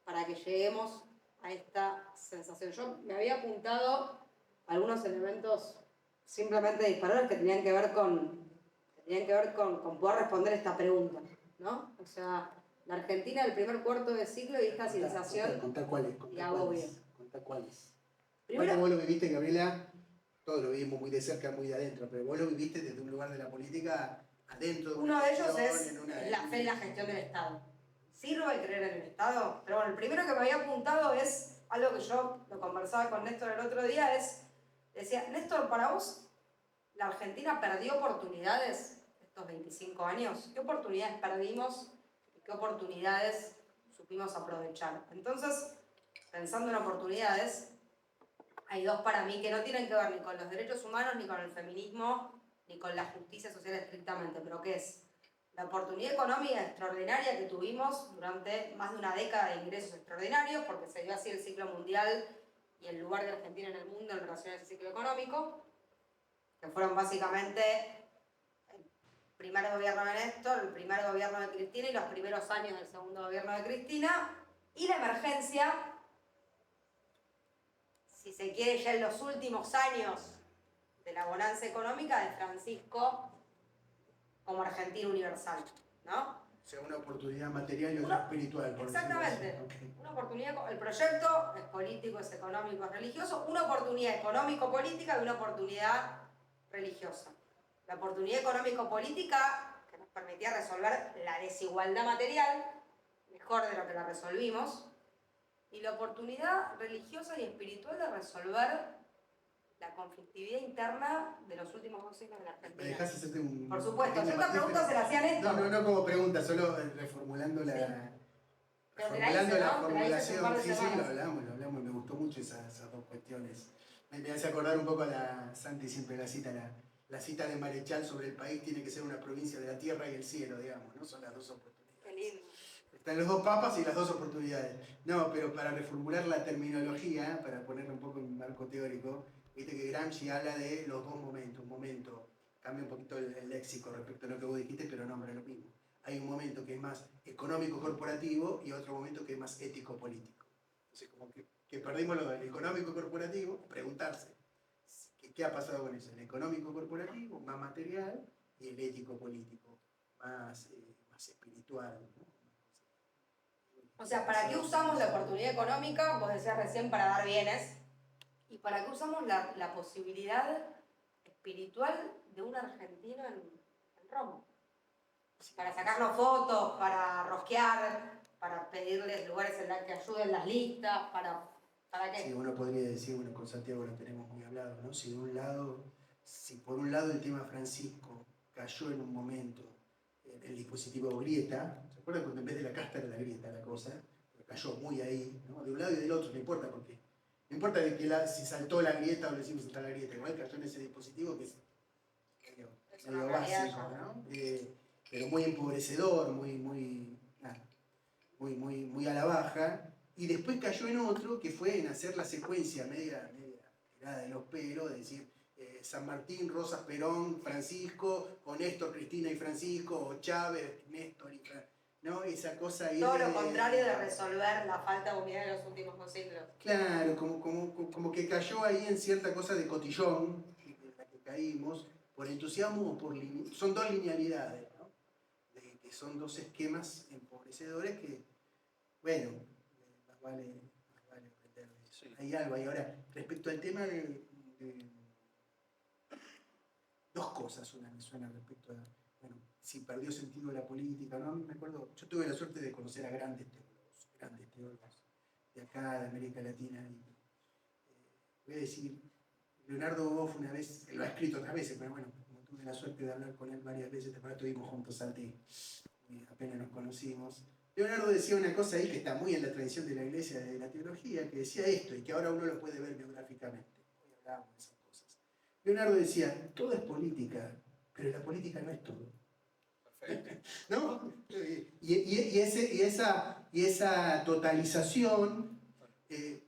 para que lleguemos a esta sensación? Yo me había apuntado algunos elementos simplemente disparadores que tenían que ver con poder responder esta pregunta, ¿no? O sea, la Argentina del primer cuarto de siglo y esta civilización... Contá cuáles. Contá cuáles. Primero, vos lo viviste, Gabriela, todos lo vivimos muy de cerca, muy de adentro, pero vos lo viviste desde un lugar de la política adentro de uno de ellos es la fe en la gestión del Estado. ¿Sirve el creer en el Estado? Pero bueno, el primero que me había apuntado es algo que yo lo conversaba con Néstor el otro día, decía, Néstor, para vos, ¿la Argentina perdió oportunidades estos 25 años? ¿Qué oportunidades perdimos y qué oportunidades supimos aprovechar? Entonces, pensando en oportunidades, hay dos para mí que no tienen que ver ni con los derechos humanos, ni con el feminismo, ni con la justicia social estrictamente, pero que es la oportunidad económica extraordinaria que tuvimos durante más de una década de ingresos extraordinarios, porque se dio así el ciclo mundial y el lugar de Argentina en el mundo en relación a ese ciclo económico, que fueron básicamente el primer gobierno de Néstor, el primer gobierno de Cristina y los primeros años del segundo gobierno de Cristina, y la emergencia, si se quiere, ya en los últimos años de la bonanza económica de Francisco como argentino universal, ¿no? O sea, una oportunidad material y otra espiritual. Por exactamente. Okay. Una oportunidad, el proyecto es político, es económico, es religioso, una oportunidad económico-política y una oportunidad religiosa. La oportunidad económico-política que nos permitía resolver la desigualdad material, mejor de lo que la resolvimos, y la oportunidad religiosa y espiritual de resolver la conflictividad interna de los últimos 2 siglos de la Argentina. ¿Me dejás hacerte un... Por supuesto, yo esta pregunta se la hacían esto. No como pregunta, solo reformulando la... Sí. Reformulando la formulación, sí, lo hablamos, me gustó mucho esas dos cuestiones. Me hace acordar un poco a la Santi, siempre la cita, la cita de Marechal sobre el país tiene que ser una provincia de la tierra y el cielo, digamos, ¿no? Son las dos oportunidades. Qué lindo. Están los dos papas y las dos oportunidades. No, pero para reformular la terminología, para ponerlo un poco en marco teórico, viste que Gramsci habla de los dos momentos. Un momento, cambia un poquito el léxico respecto a lo que vos dijiste, pero nombra lo mismo. Hay un momento que es más económico-corporativo y otro momento que es más ético-político. Entonces, como que perdimos lo del económico-corporativo, preguntarse, ¿qué ha pasado con eso? El económico-corporativo, más material, y el ético-político, más espiritual, ¿no? O sea, ¿para qué usamos la oportunidad económica? Vos decías recién para dar bienes. ¿Y para qué usamos la posibilidad espiritual de un argentino en Roma? Para sacarnos fotos, para rosquear, para pedirles lugares en los que ayuden las listas, ¿para qué? Sí, uno podría decir, bueno, con Santiago lo tenemos muy hablado, ¿no? Si por un lado el tema Francisco cayó en un momento en el dispositivo grieta, ¿se acuerdan cuando en vez de la casta era la grieta la cosa? Cayó muy ahí, ¿no? De un lado y del otro, no importa por qué. No importa de que si saltó la grieta o le decimos saltar la grieta, igual cayó en ese dispositivo que es medio básico, ¿no? Pero muy empobrecedor, muy a la baja. Y después cayó en otro que fue en hacer la secuencia media tirada de los pelos, de decir San Martín, Rosas, Perón, Francisco, o Néstor, Cristina y Francisco, o Chávez, Néstor y Francisco. ¿No? Esa cosa ahí todo lo contrario de resolver la falta de unidad de los últimos 2 siglos. Claro, como que cayó ahí en cierta cosa de cotillón, en la que caímos, por entusiasmo o por... Son dos linealidades, ¿no? Que son dos esquemas empobrecedores que, bueno, más vale aprender de eso. Sí. Hay algo ahí. Ahora, respecto al tema de dos cosas, una me suena respecto a... Bueno, si perdió sentido la política, ¿no? Me acuerdo, yo tuve la suerte de conocer a grandes teólogos de acá, de América Latina. Y, voy a decir, Leonardo Boff una vez, lo ha escrito otras veces, pero bueno, como tuve la suerte de hablar con él varias veces, después estuvimos juntos antes, apenas nos conocimos. Leonardo decía una cosa ahí que está muy en la tradición de la iglesia, de la teología, que decía esto, y que ahora uno lo puede ver biográficamente. Hoy hablábamos de esas cosas. Leonardo decía, todo es política, pero la política no es todo. ¿No? Y esa totalización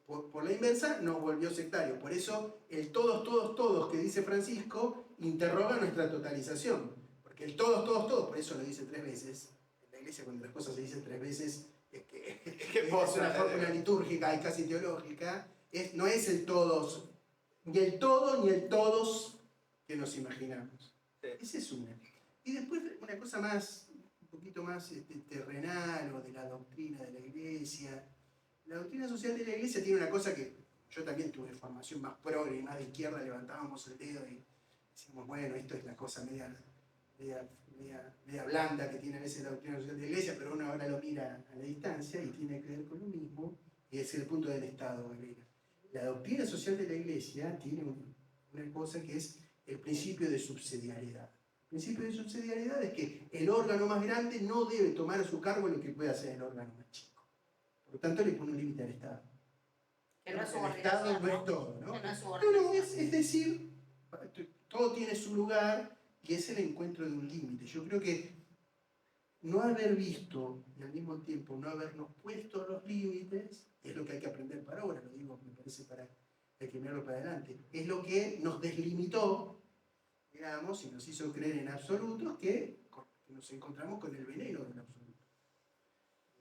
por la inversa, nos volvió sectario. Por eso el todos, todos, todos que dice Francisco interroga nuestra totalización. Porque el todos, todos, todos, por eso lo dice 3 veces. En la iglesia cuando las cosas se dicen 3 veces es que es una fórmula litúrgica y casi teológica. No es el todos, ni el todo ni el todos que nos imaginamos. Esa es una. Y después una cosa más, un poquito más terrenal o de la doctrina de la iglesia. La doctrina social de la iglesia tiene una cosa que yo también tuve formación más progre, más de izquierda, levantábamos el dedo y decíamos, bueno, esto es la cosa media blanda que tiene a veces la doctrina social de la iglesia, pero uno ahora lo mira a la distancia y tiene que ver con lo mismo, y es el punto del Estado. La doctrina social de la iglesia tiene una cosa que es el principio de subsidiariedad. El principio de subsidiariedad es que el órgano más grande no debe tomar a su cargo lo que puede hacer el órgano más chico. Por lo tanto, le pone un límite al Estado. Que no es el Estado no es todo, ¿no? Que no es No, es decir, todo tiene su lugar y es el encuentro de un límite. Yo creo que no haber visto y al mismo tiempo no habernos puesto los límites es lo que hay que aprender para ahora, lo digo, me parece hay que mirarlo para adelante. Es lo que nos deslimitó, digamos, y nos hizo creer en absolutos que nos encontramos con el veneno del absoluto.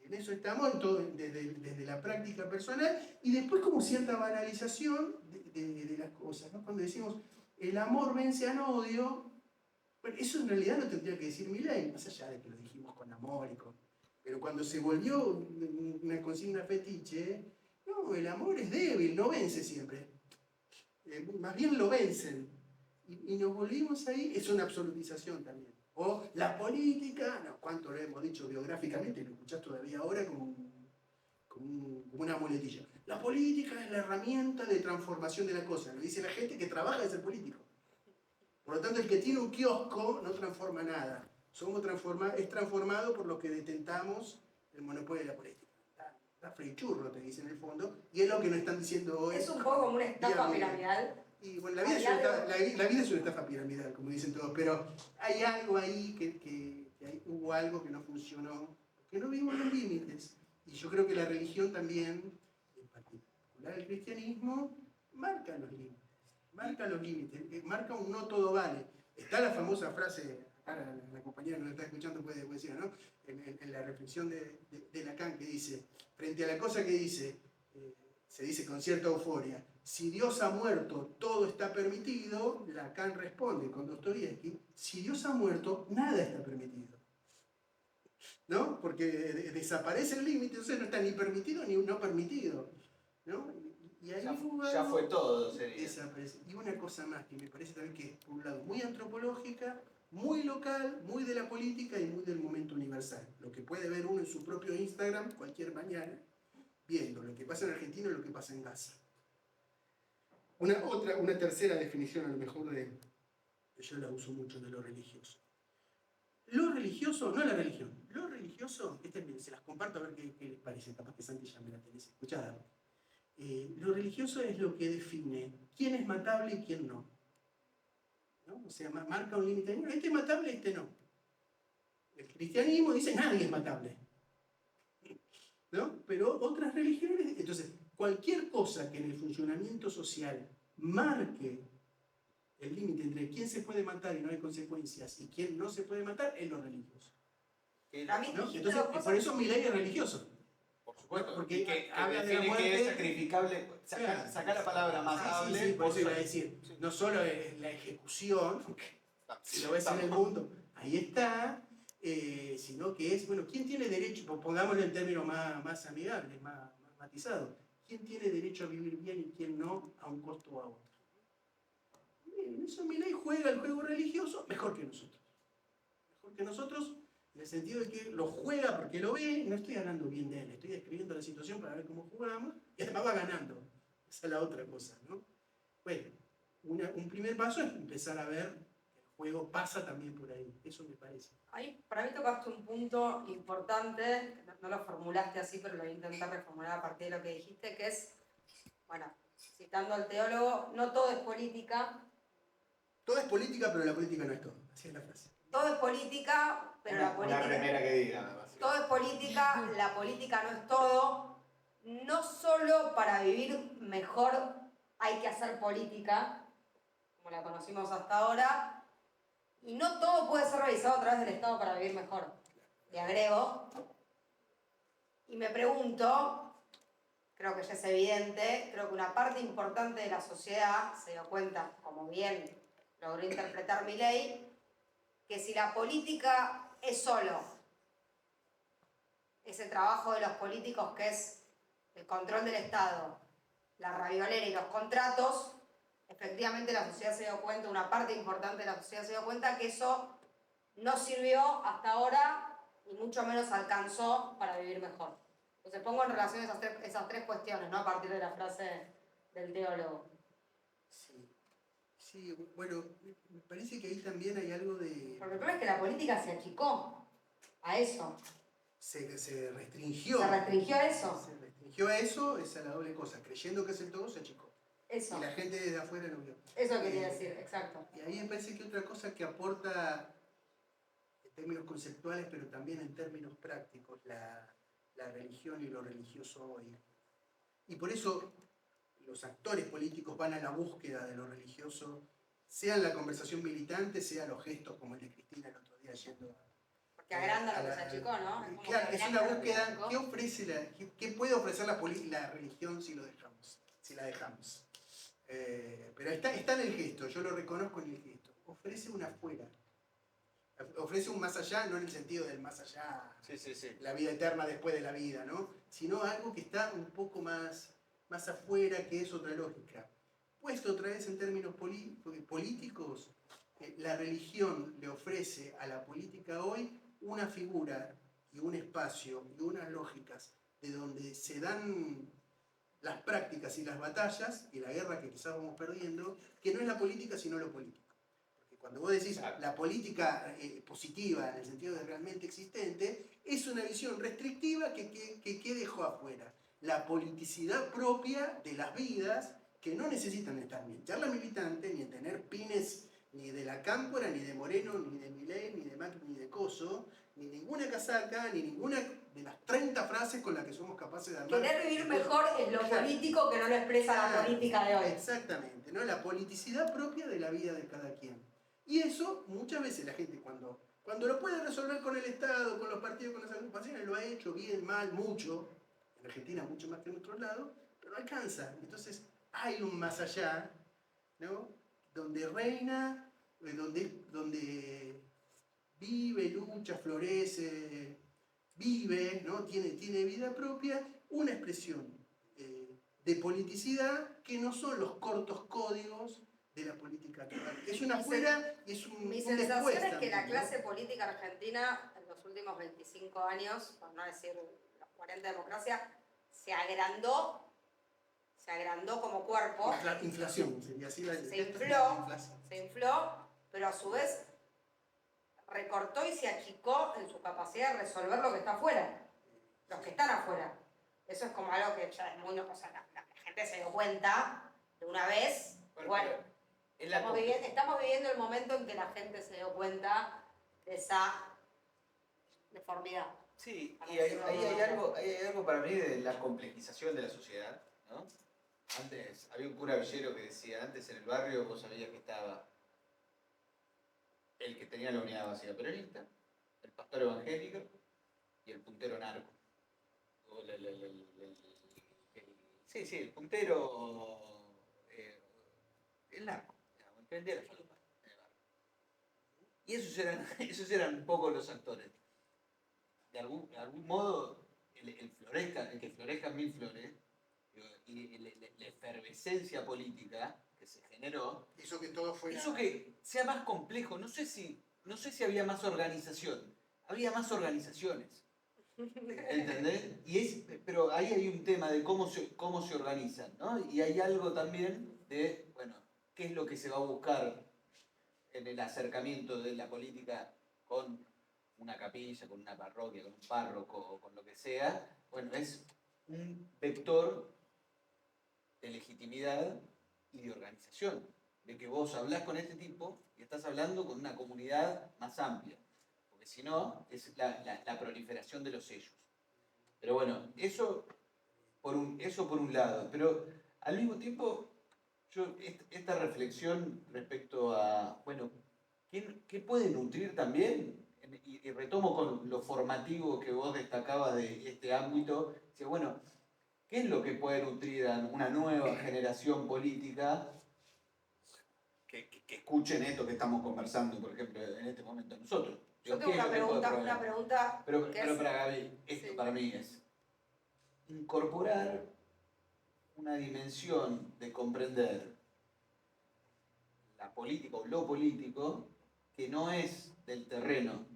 En eso estamos desde la práctica personal y después como cierta banalización de las cosas, ¿no? Cuando decimos el amor vence al odio, bueno, eso en realidad lo tendría que decir Milei, más allá de que lo dijimos con amor pero cuando se volvió una consigna fetiche, no, el amor es débil, no vence siempre. Más bien lo vencen. Y nos volvimos ahí, es una absolutización también. O la política, no, cuánto lo hemos dicho biográficamente, lo escuchás todavía ahora como una muletilla. La política es la herramienta de transformación de la cosa, lo dice la gente que trabaja de ser político. Por lo tanto, el que tiene un kiosco no transforma nada. Es transformado por los que detentamos el monopolio de la política. Da frechurro, te dicen en el fondo, y es lo que nos están diciendo hoy. Es un poco como una estafa piramidal. Y bueno, la vida es una estafa piramidal, como dicen todos, pero hay algo ahí hubo algo que no funcionó, que no vimos los límites. Y yo creo que la religión también, en particular el cristianismo, marca los límites, marca un no todo vale. Está la famosa frase, acá la compañera que nos está escuchando puede decir, ¿no? En la reflexión de Lacan que dice, frente a la cosa que dice, se dice con cierta euforia, si Dios ha muerto, todo está permitido, Lacan responde con Dostoyevsky, si Dios ha muerto, nada está permitido. ¿No? Porque desaparece el límite, entonces no está ni permitido ni no permitido. ¿No? Y ahí ya fue todo, sería. Desaparece. Y una cosa más que me parece también que es, por un lado, muy antropológica, muy local, muy de la política y muy del momento universal. Lo que puede ver uno en su propio Instagram cualquier mañana, viendo lo que pasa en Argentina y lo que pasa en Gaza. Una tercera definición, a lo mejor, yo la uso mucho, de lo religioso. Lo religioso, no la religión, lo religioso, se las comparto a ver qué les parece, capaz que Santi ya me la tenés escuchada. Lo religioso es lo que define quién es matable y quién no. ¿No? O sea, marca un límite, este es matable, este no. El cristianismo dice nadie es matable. ¿No? Pero otras religiones, entonces, cualquier cosa que en el funcionamiento social marque el límite entre quién se puede matar y no hay consecuencias y quién no se puede matar es lo religioso. ¿No? Entonces, por eso Milei es religioso. Por supuesto, porque que habla de la muerte, que es sacrificable, sacar la palabra matable. Sí, por eso iba a decir, no solo es la ejecución, si lo ves en el mundo, ahí está, sino que es, bueno, ¿quién tiene derecho, pongámoslo en términos más amigables, más matizados, quién tiene derecho a vivir bien y quién no, a un costo o a otro? En eso Milei juega el juego religioso mejor que nosotros. Mejor que nosotros en el sentido de que lo juega porque lo ve, no estoy hablando bien de él, estoy describiendo la situación para ver cómo jugamos, y además va ganando. Esa es la otra cosa, ¿no? Bueno, un primer paso es empezar a ver que el juego pasa también por ahí, eso me parece. Ahí, para mí tocaste un punto importante, no lo formulaste así, pero lo voy a intentar reformular a partir de lo que dijiste, que es, bueno, citando al teólogo, no todo es política. Todo es política, pero la política no es todo. Así es la frase. Todo es política, pero la política... Una remera que diga. Todo es política, la política no es todo. no solo para vivir mejor hay que hacer política, como la conocimos hasta ahora, y no todo puede ser realizado a través del Estado para vivir mejor. Y agrego, y me pregunto, creo que ya es evidente, creo que una parte importante de la sociedad se dio cuenta, como bien logró interpretar Milei, que si la política es solo ese trabajo de los políticos que es el control del Estado, la raviolera y los contratos, efectivamente la sociedad se dio cuenta, una parte importante de la sociedad se dio cuenta que eso no sirvió hasta ahora y mucho menos alcanzó para vivir mejor. Entonces pongo en relación esas tres cuestiones, ¿no? A partir de la frase del teólogo. Sí, bueno, me parece que ahí también hay algo de... Porque el problema es que la política se achicó a eso. Se restringió. Se restringió a eso. Se restringió a eso, esa es la doble cosa. Creyendo que es el todo, se achicó. Eso. Y la gente desde afuera lo vio. Eso quería decir, exacto. Y ahí me parece que otra cosa que aporta, en términos conceptuales, pero también en términos prácticos, la religión y lo religioso hoy. Y por eso los actores políticos van a la búsqueda de lo religioso, sea en la conversación militante, sea los gestos como el de Cristina el otro día yendo porque agranda lo que se achicó, ¿no? Claro, es una búsqueda. ¿Qué ofrece qué puede ofrecer la religión si la dejamos? Pero está en el gesto, yo lo reconozco en el gesto. Ofrece una afuera. Ofrece un más allá, no en el sentido del más allá, la vida eterna después de la vida, ¿no? Sino algo que está un poco más afuera, que es otra lógica. Puesto otra vez en términos políticos, la religión le ofrece a la política hoy una figura y un espacio y unas lógicas de donde se dan las prácticas y las batallas y la guerra que quizás vamos perdiendo, que no es la política sino lo político. Porque cuando vos decís la política positiva en el sentido de realmente existente, es una visión restrictiva que dejó afuera. La politicidad propia de las vidas que no necesitan estar ni en charla militante, ni en tener pines ni de la Cámpora, ni de Moreno, ni de Milei, ni de Macri, ni de Coso, ni ninguna casaca, ni ninguna de las 30 frases con las que somos capaces de armar. Querer vivir mejor es lo político que no lo expresa la política de hoy. Exactamente, ¿no? La politicidad propia de la vida de cada quien. Y eso, muchas veces la gente cuando lo puede resolver con el Estado, con los partidos, con las agrupaciones, lo ha hecho bien, mal, mucho. En Argentina mucho más que en otro lado, pero no alcanza. Entonces hay un más allá, ¿no? Donde reina, donde vive, lucha, florece, vive, ¿no? tiene vida propia, una expresión de politicidad que no son los cortos códigos de la política actual. Es una afuera y es un Mi después sensación es que también, la ¿no? clase política argentina en los últimos 25 años, por no decir los 40 de democracia, se agrandó como cuerpo. Inflación, sería así la Se infló, pero a su vez recortó y se achicó en su capacidad de resolver lo que está afuera, los que están afuera. Eso es como algo que ya es muy... O sea, la gente se dio cuenta de una vez. Bueno, estamos viviendo el momento en que la gente se dio cuenta de esa deformidad. Sí, y ahí hay algo para mí de la complejización de la sociedad, ¿no? Antes había un cura villero que decía, antes en el barrio vos sabías que estaba el que tenía la unidad básica peronista, el pastor evangélico y el puntero narco. O el puntero, el narco, el que vendía la falopa en el barrio. Y esos eran un poco los actores. De algún modo, el que florezcan mil flores, y la efervescencia política que se generó, hizo que todo fuera... hizo que sea más complejo. No sé si había más organización. Había más organizaciones. ¿Entendés? Pero ahí hay un tema de cómo se organizan, ¿no? Y hay algo también de, bueno, qué es lo que se va a buscar en el acercamiento de la política con una capilla, con una parroquia, con un párroco o con lo que sea. Bueno, es un vector de legitimidad y de organización, de que vos hablás con este tipo y estás hablando con una comunidad más amplia, porque si no, es la proliferación de los sellos. Pero bueno, eso Eso por un lado, pero al mismo tiempo, yo esta reflexión respecto a, bueno, ¿qué puede nutrir también? Y retomo con lo formativo que vos destacabas de este ámbito, decía, bueno, ¿qué es lo que puede nutrir a una nueva generación política que escuchen esto que estamos conversando, por ejemplo, en este momento nosotros? Yo tengo una pregunta Pero que es... para Gaby, esto Sí. para mí es incorporar una dimensión de comprender la política o lo político que no es del terreno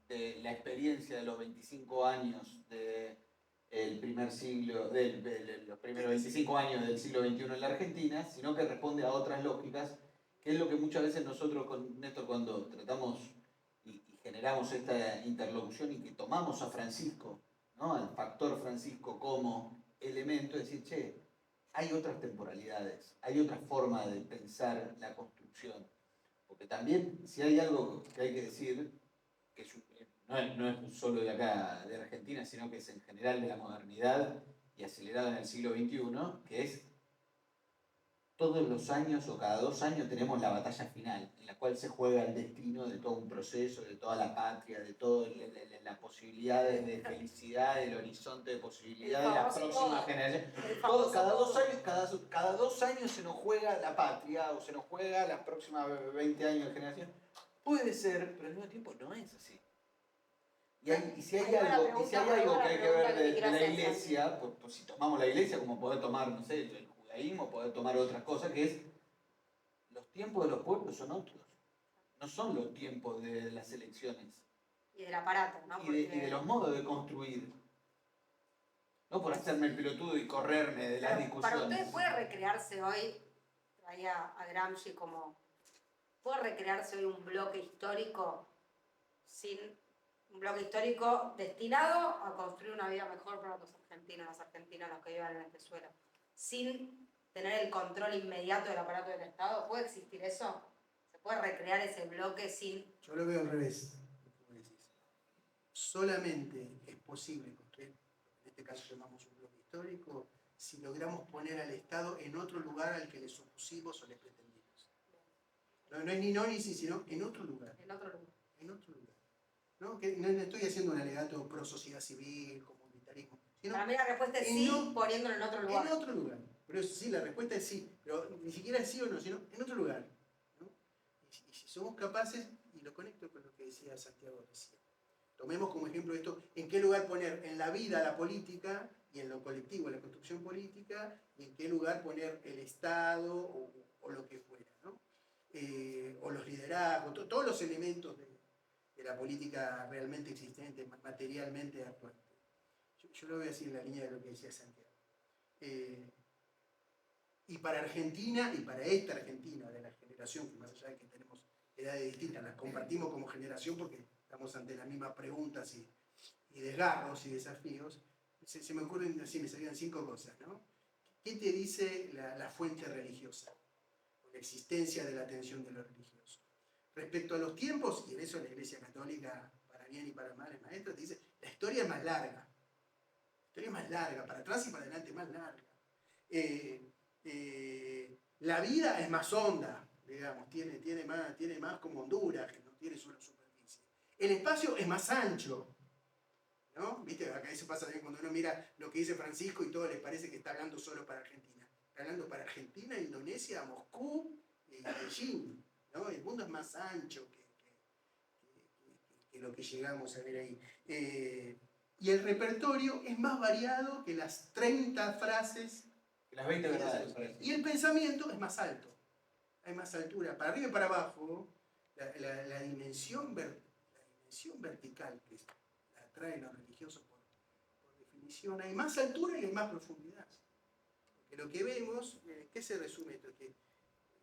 de la experiencia de los 25 años del primer siglo, de los primeros 25 años del siglo XXI en la Argentina, sino que responde a otras lógicas, que es lo que muchas veces nosotros con Néstor cuando tratamos y generamos esta interlocución y que tomamos a Francisco, ¿no? Al factor Francisco como elemento, es decir, che, hay otras temporalidades, hay otra forma de pensar la construcción. Porque también, si hay algo que hay que decir, que no es solo de acá, de Argentina, sino que es en general de la modernidad y acelerada en el siglo XXI, que es todos los años o cada 2 años tenemos la batalla final, en la cual se juega el destino de todo un proceso, de toda la patria, de todas las posibilidades de felicidad, el horizonte de posibilidades de las próximas generaciones. Cada 2 años se nos juega la patria o se nos juega las próximas 20 años de generación. Puede ser, pero al mismo tiempo no es así. Y si hay algo que hay que ver de la iglesia, pues si tomamos la iglesia como poder tomar, no sé, el judaísmo, poder tomar otras cosas, que es los tiempos de los pueblos son otros. No son los tiempos de las elecciones. Y del aparato, ¿no? Y de los modos de construir. No por hacerme el pelotudo y correrme de las discusiones. Para ustedes, ¿puede recrearse hoy, traía a Gramsci como, ¿puede recrearse hoy un bloque histórico destinado a construir una vida mejor para los argentinos, las argentinas, los que vivan en Venezuela, sin tener el control inmediato del aparato del Estado? ¿Puede existir eso? ¿Se puede recrear ese bloque sin...? Yo lo veo al revés, como decís. Solamente es posible construir, en este caso llamamos un bloque histórico, si logramos poner al Estado en otro lugar al que les opusimos o les pretendimos. No es ni no ni sí, sino en otro lugar. En otro lugar. En otro lugar. ¿No? Que no estoy haciendo un alegato pro sociedad civil, comunitarismo. Sino para mí la respuesta es sí, poniéndolo en otro lugar. En otro lugar. Pero sí, la respuesta es sí. Pero ni siquiera es sí o no, sino en otro lugar. ¿No? Y si somos capaces, y lo conecto con lo que decía Santiago recién, tomemos como ejemplo esto, en qué lugar poner en la vida la política y en lo colectivo la construcción política, y en qué lugar poner el Estado o lo que fuera, ¿no? O los liderazgos, todos los elementos de la política realmente existente, materialmente actuante. Yo lo voy a decir en la línea de lo que decía Santiago. Y para Argentina, y para esta Argentina, de la generación, que más allá de que tenemos edades distintas, las compartimos como generación porque estamos ante las mismas preguntas y desgarros y desafíos, se me ocurren, así me salían 5 cosas, ¿no? ¿Qué te dice la fuente religiosa? O la existencia de la atención de lo religioso. Respecto a los tiempos, y en eso la Iglesia Católica, para bien y para mal, es maestra, te dice, la historia es más larga. La historia es más larga, para atrás y para adelante más larga. La vida es más honda, digamos, tiene más como Honduras, que no tiene solo superficie. El espacio es más ancho, ¿no? ¿Viste? Acá eso pasa también cuando uno mira lo que dice Francisco y todo le parece que está hablando solo para Argentina. Está hablando para Argentina, Indonesia, Moscú y Beijing, ¿no? El mundo es más ancho que lo que llegamos a ver ahí. Y el repertorio es más variado que las 30 frases. Las 20 verdades. Y el pensamiento es más alto. Hay más altura. Para arriba y para abajo, la dimensión vertical que la trae lo religioso por definición, hay más altura y hay más profundidad. Porque lo que vemos, ¿qué se resume esto? Que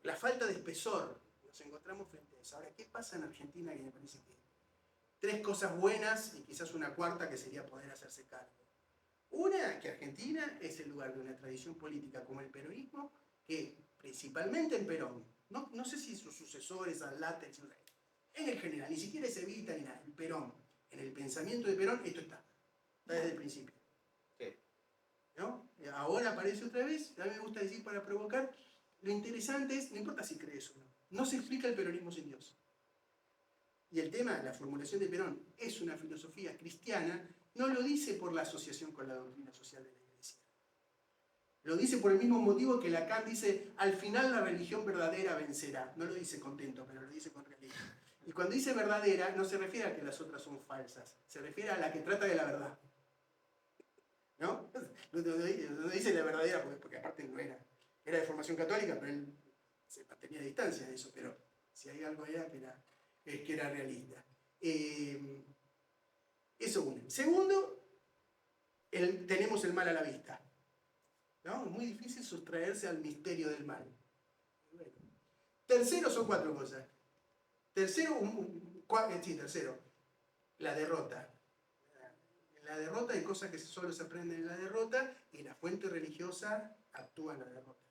la falta de espesor, nos encontramos frente a eso. Ahora, ¿qué pasa en Argentina? Que me parece que 3 cosas buenas y quizás una cuarta que sería poder hacerse cargo. Una, que Argentina es el lugar de una tradición política como el peronismo, que principalmente en Perón, no sé si sus sucesores, Alate, en el general, ni siquiera es Evita ni nada, en Perón, en el pensamiento de Perón, esto está desde el principio. Sí. ¿no? Ahora aparece otra vez, a mí me gusta decir para provocar, lo interesante es, no importa si crees o no, no se explica el peronismo sin Dios. Y el tema, la formulación de Perón, es una filosofía cristiana, no lo dice por la asociación con la doctrina social de la Iglesia. Lo dice por el mismo motivo que Lacan dice, al final la religión verdadera vencerá. No lo dice contento, pero lo dice con realidad. Y cuando dice verdadera, no se refiere a que las otras son falsas, se refiere a la que trata de la verdad. ¿No? No dice la verdadera, porque aparte no era de formación católica, pero él se mantenía a distancia de eso, pero si hay algo allá que era realista. Eso uno. Segundo, tenemos el mal a la vista. ¿No? Es muy difícil sustraerse al misterio del mal. Bueno. Tercero son 4 cosas. Tercero, la derrota. En la derrota hay cosas que solo se aprenden en la derrota y la fuente religiosa actúa en la derrota.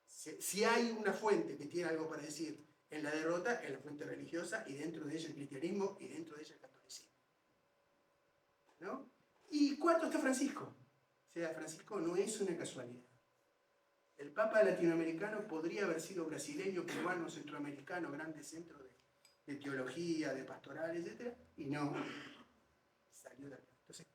Si hay una fuente que tiene algo para decir en la derrota, es la fuente religiosa y dentro de ella el cristianismo y dentro de ella el catolicismo. ¿No? Y 4 está Francisco. O sea, Francisco no es una casualidad. El Papa latinoamericano podría haber sido brasileño, cubano, centroamericano, grande centro de teología, de pastoral, etc. Y no, salió de acá. Entonces,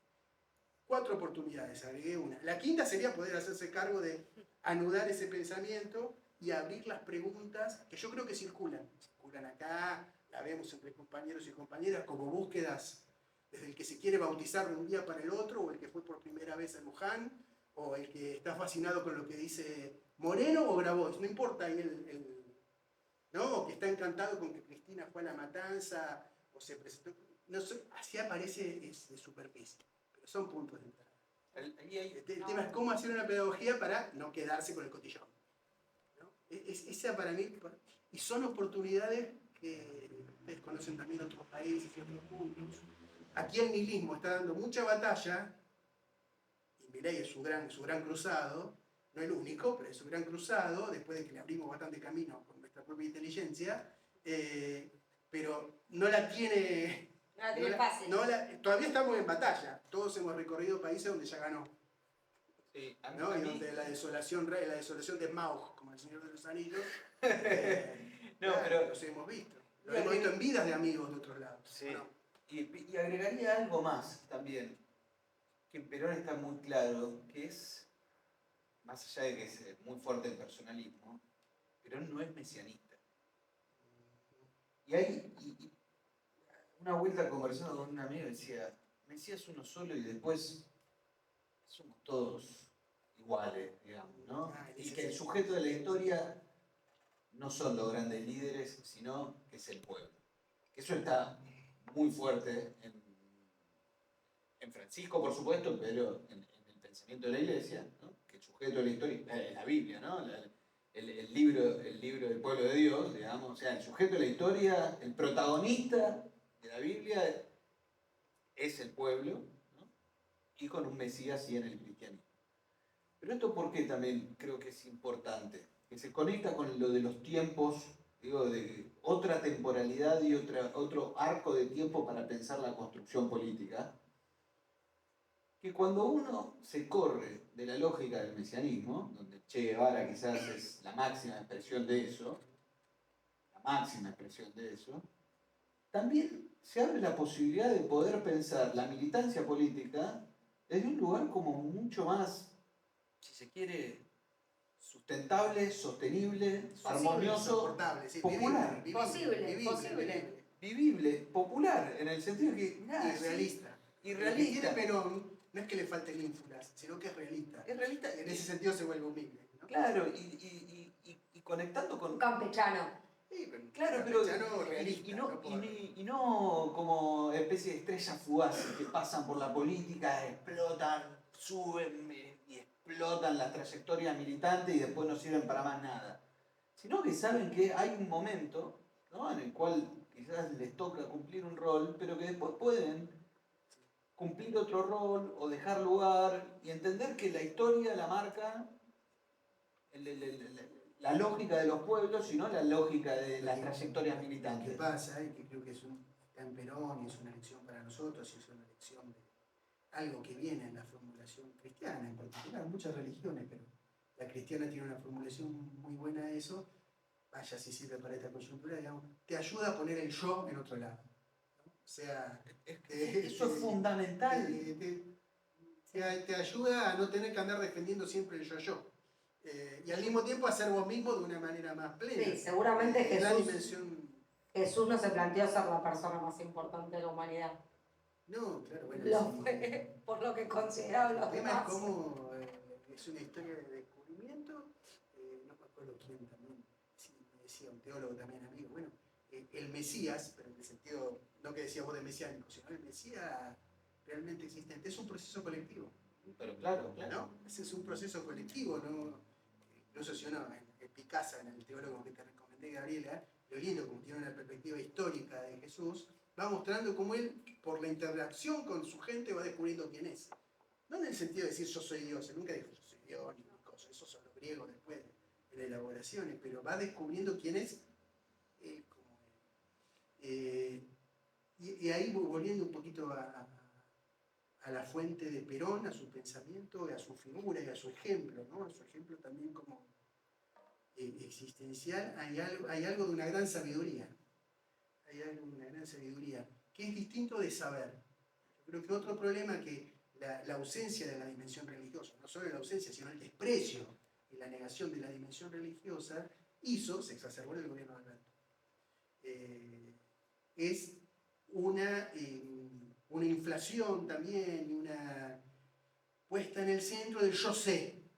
4 oportunidades, agregué una. La quinta sería poder hacerse cargo de anudar ese pensamiento y abrir las preguntas que yo creo que circulan. Circulan acá, la vemos entre compañeros y compañeras como búsquedas desde el que se quiere bautizar de un día para el otro, o el que fue por primera vez a Luján, o el que está fascinado con lo que dice Moreno o Grabois, no importa, ¿no? O que está encantado con que Cristina fue a la matanza, o se presentó, no sé, así aparece es de superficie, pero son puntos de entrada. El tema es cómo hacer una pedagogía para no quedarse con el cotillón, ¿no? Esa para mí, y son oportunidades que ustedes conocen también otros países y otros puntos. Aquí el nihilismo está dando mucha batalla, y Milei es su gran cruzado, no el único, pero es su gran cruzado, después de que le abrimos bastante camino con nuestra propia inteligencia, pero no la tiene... fácil. Todavía estamos en batalla, todos hemos recorrido países donde ya ganó. Sí, ¿No? Y donde la desolación de Smaug, como el Señor de los Anillos, no, pero los hemos visto. Lo hemos visto en vidas de amigos de otros lados. Sí. ¿No? Y agregaría algo más también, que en Perón está muy claro, que es, más allá de que es muy fuerte el personalismo, Perón no es mesianista. Y hay una vuelta conversando con un amigo decía, Mesías uno solo y después somos todos iguales, digamos, ¿no? Y que el sujeto de la historia no son los grandes líderes, sino que es el pueblo. Eso está muy fuerte en Francisco, por supuesto, pero en el pensamiento de la Iglesia, ¿no? Que el sujeto de la historia, la Biblia, ¿no? El libro del pueblo de Dios, digamos, o sea, el sujeto de la historia, el protagonista de la Biblia es el pueblo, ¿no? Y con un Mesías y en el cristianismo. Pero esto, ¿por qué también creo que es importante? Que se conecta con lo de los tiempos, digo, de otra temporalidad y otro arco de tiempo para pensar la construcción política, que cuando uno se corre de la lógica del mesianismo, donde Che Guevara quizás es la máxima expresión de eso, también se abre la posibilidad de poder pensar la militancia política desde un lugar como mucho más, si se quiere, sustentable, sostenible, armonioso, sí, popular. Vivible, popular, en el sentido de que... y realista. Lo que tiene Perón no es que le falten ínfulas, sino que es realista. Es realista. Y en ese sentido se vuelve humilde, ¿no? Claro, y conectando con... Un campechano. Sí, claro, pero realista, y no como especie de estrellas fugaces que pasan por la política, explotan, suben y explotan las trayectorias militantes y después no sirven para más nada. Sino que saben que hay un momento, ¿no?, en el cual quizás les toca cumplir un rol, pero que después pueden cumplir otro rol o dejar lugar y entender que la historia la marca la lógica de los pueblos y no la lógica de las trayectorias militantes. ¿Qué pasa? Que creo que está en Perón y es una lección para nosotros y es una lección algo que viene en la formulación cristiana en particular, muchas religiones, pero la cristiana tiene una formulación muy buena de eso, vaya si sirve para esta coyuntura, digamos, te ayuda a poner el yo en otro lado. ¿No? O sea, eso es fundamental. Te ayuda a no tener que andar defendiendo siempre el yo. Y al mismo tiempo hacer vos mismo de una manera más plena. Sí, seguramente Jesús no se planteó ser la persona más importante de la humanidad. No, claro, bueno. Lo fue por lo que consideraban los demás. El tema es como es una historia de descubrimiento. No me acuerdo quién también, me decía un teólogo también amigo, bueno, el Mesías, pero en el sentido, no que decía vos de mesiánico, sino el Mesías realmente existente, es un proceso colectivo. Pero claro. ¿No? Ese es un proceso colectivo, ¿no? Incluso si uno, en Picasso, en el teólogo que te recomendé, Gabriela, lo lindo, como tiene una perspectiva histórica de Jesús, va mostrando cómo él, por la interacción con su gente, va descubriendo quién es. No en el sentido de decir yo soy Dios, él nunca dijo yo soy Dios, ni cosas, eso son los griegos después en elaboraciones, pero va descubriendo quién es él como él. Y ahí volviendo un poquito a la fuente de Perón, a su pensamiento, a su figura y a su ejemplo, ¿no? A su ejemplo también como existencial, hay algo de una gran sabiduría. Hay algo de una gran sabiduría, que es distinto de saber. Yo creo que otro problema que la ausencia de la dimensión religiosa, no solo la ausencia, sino el desprecio y la negación de la dimensión religiosa, se exacerbó en el gobierno de Alberto. Es una inflación también, una puesta en el centro del yo sé,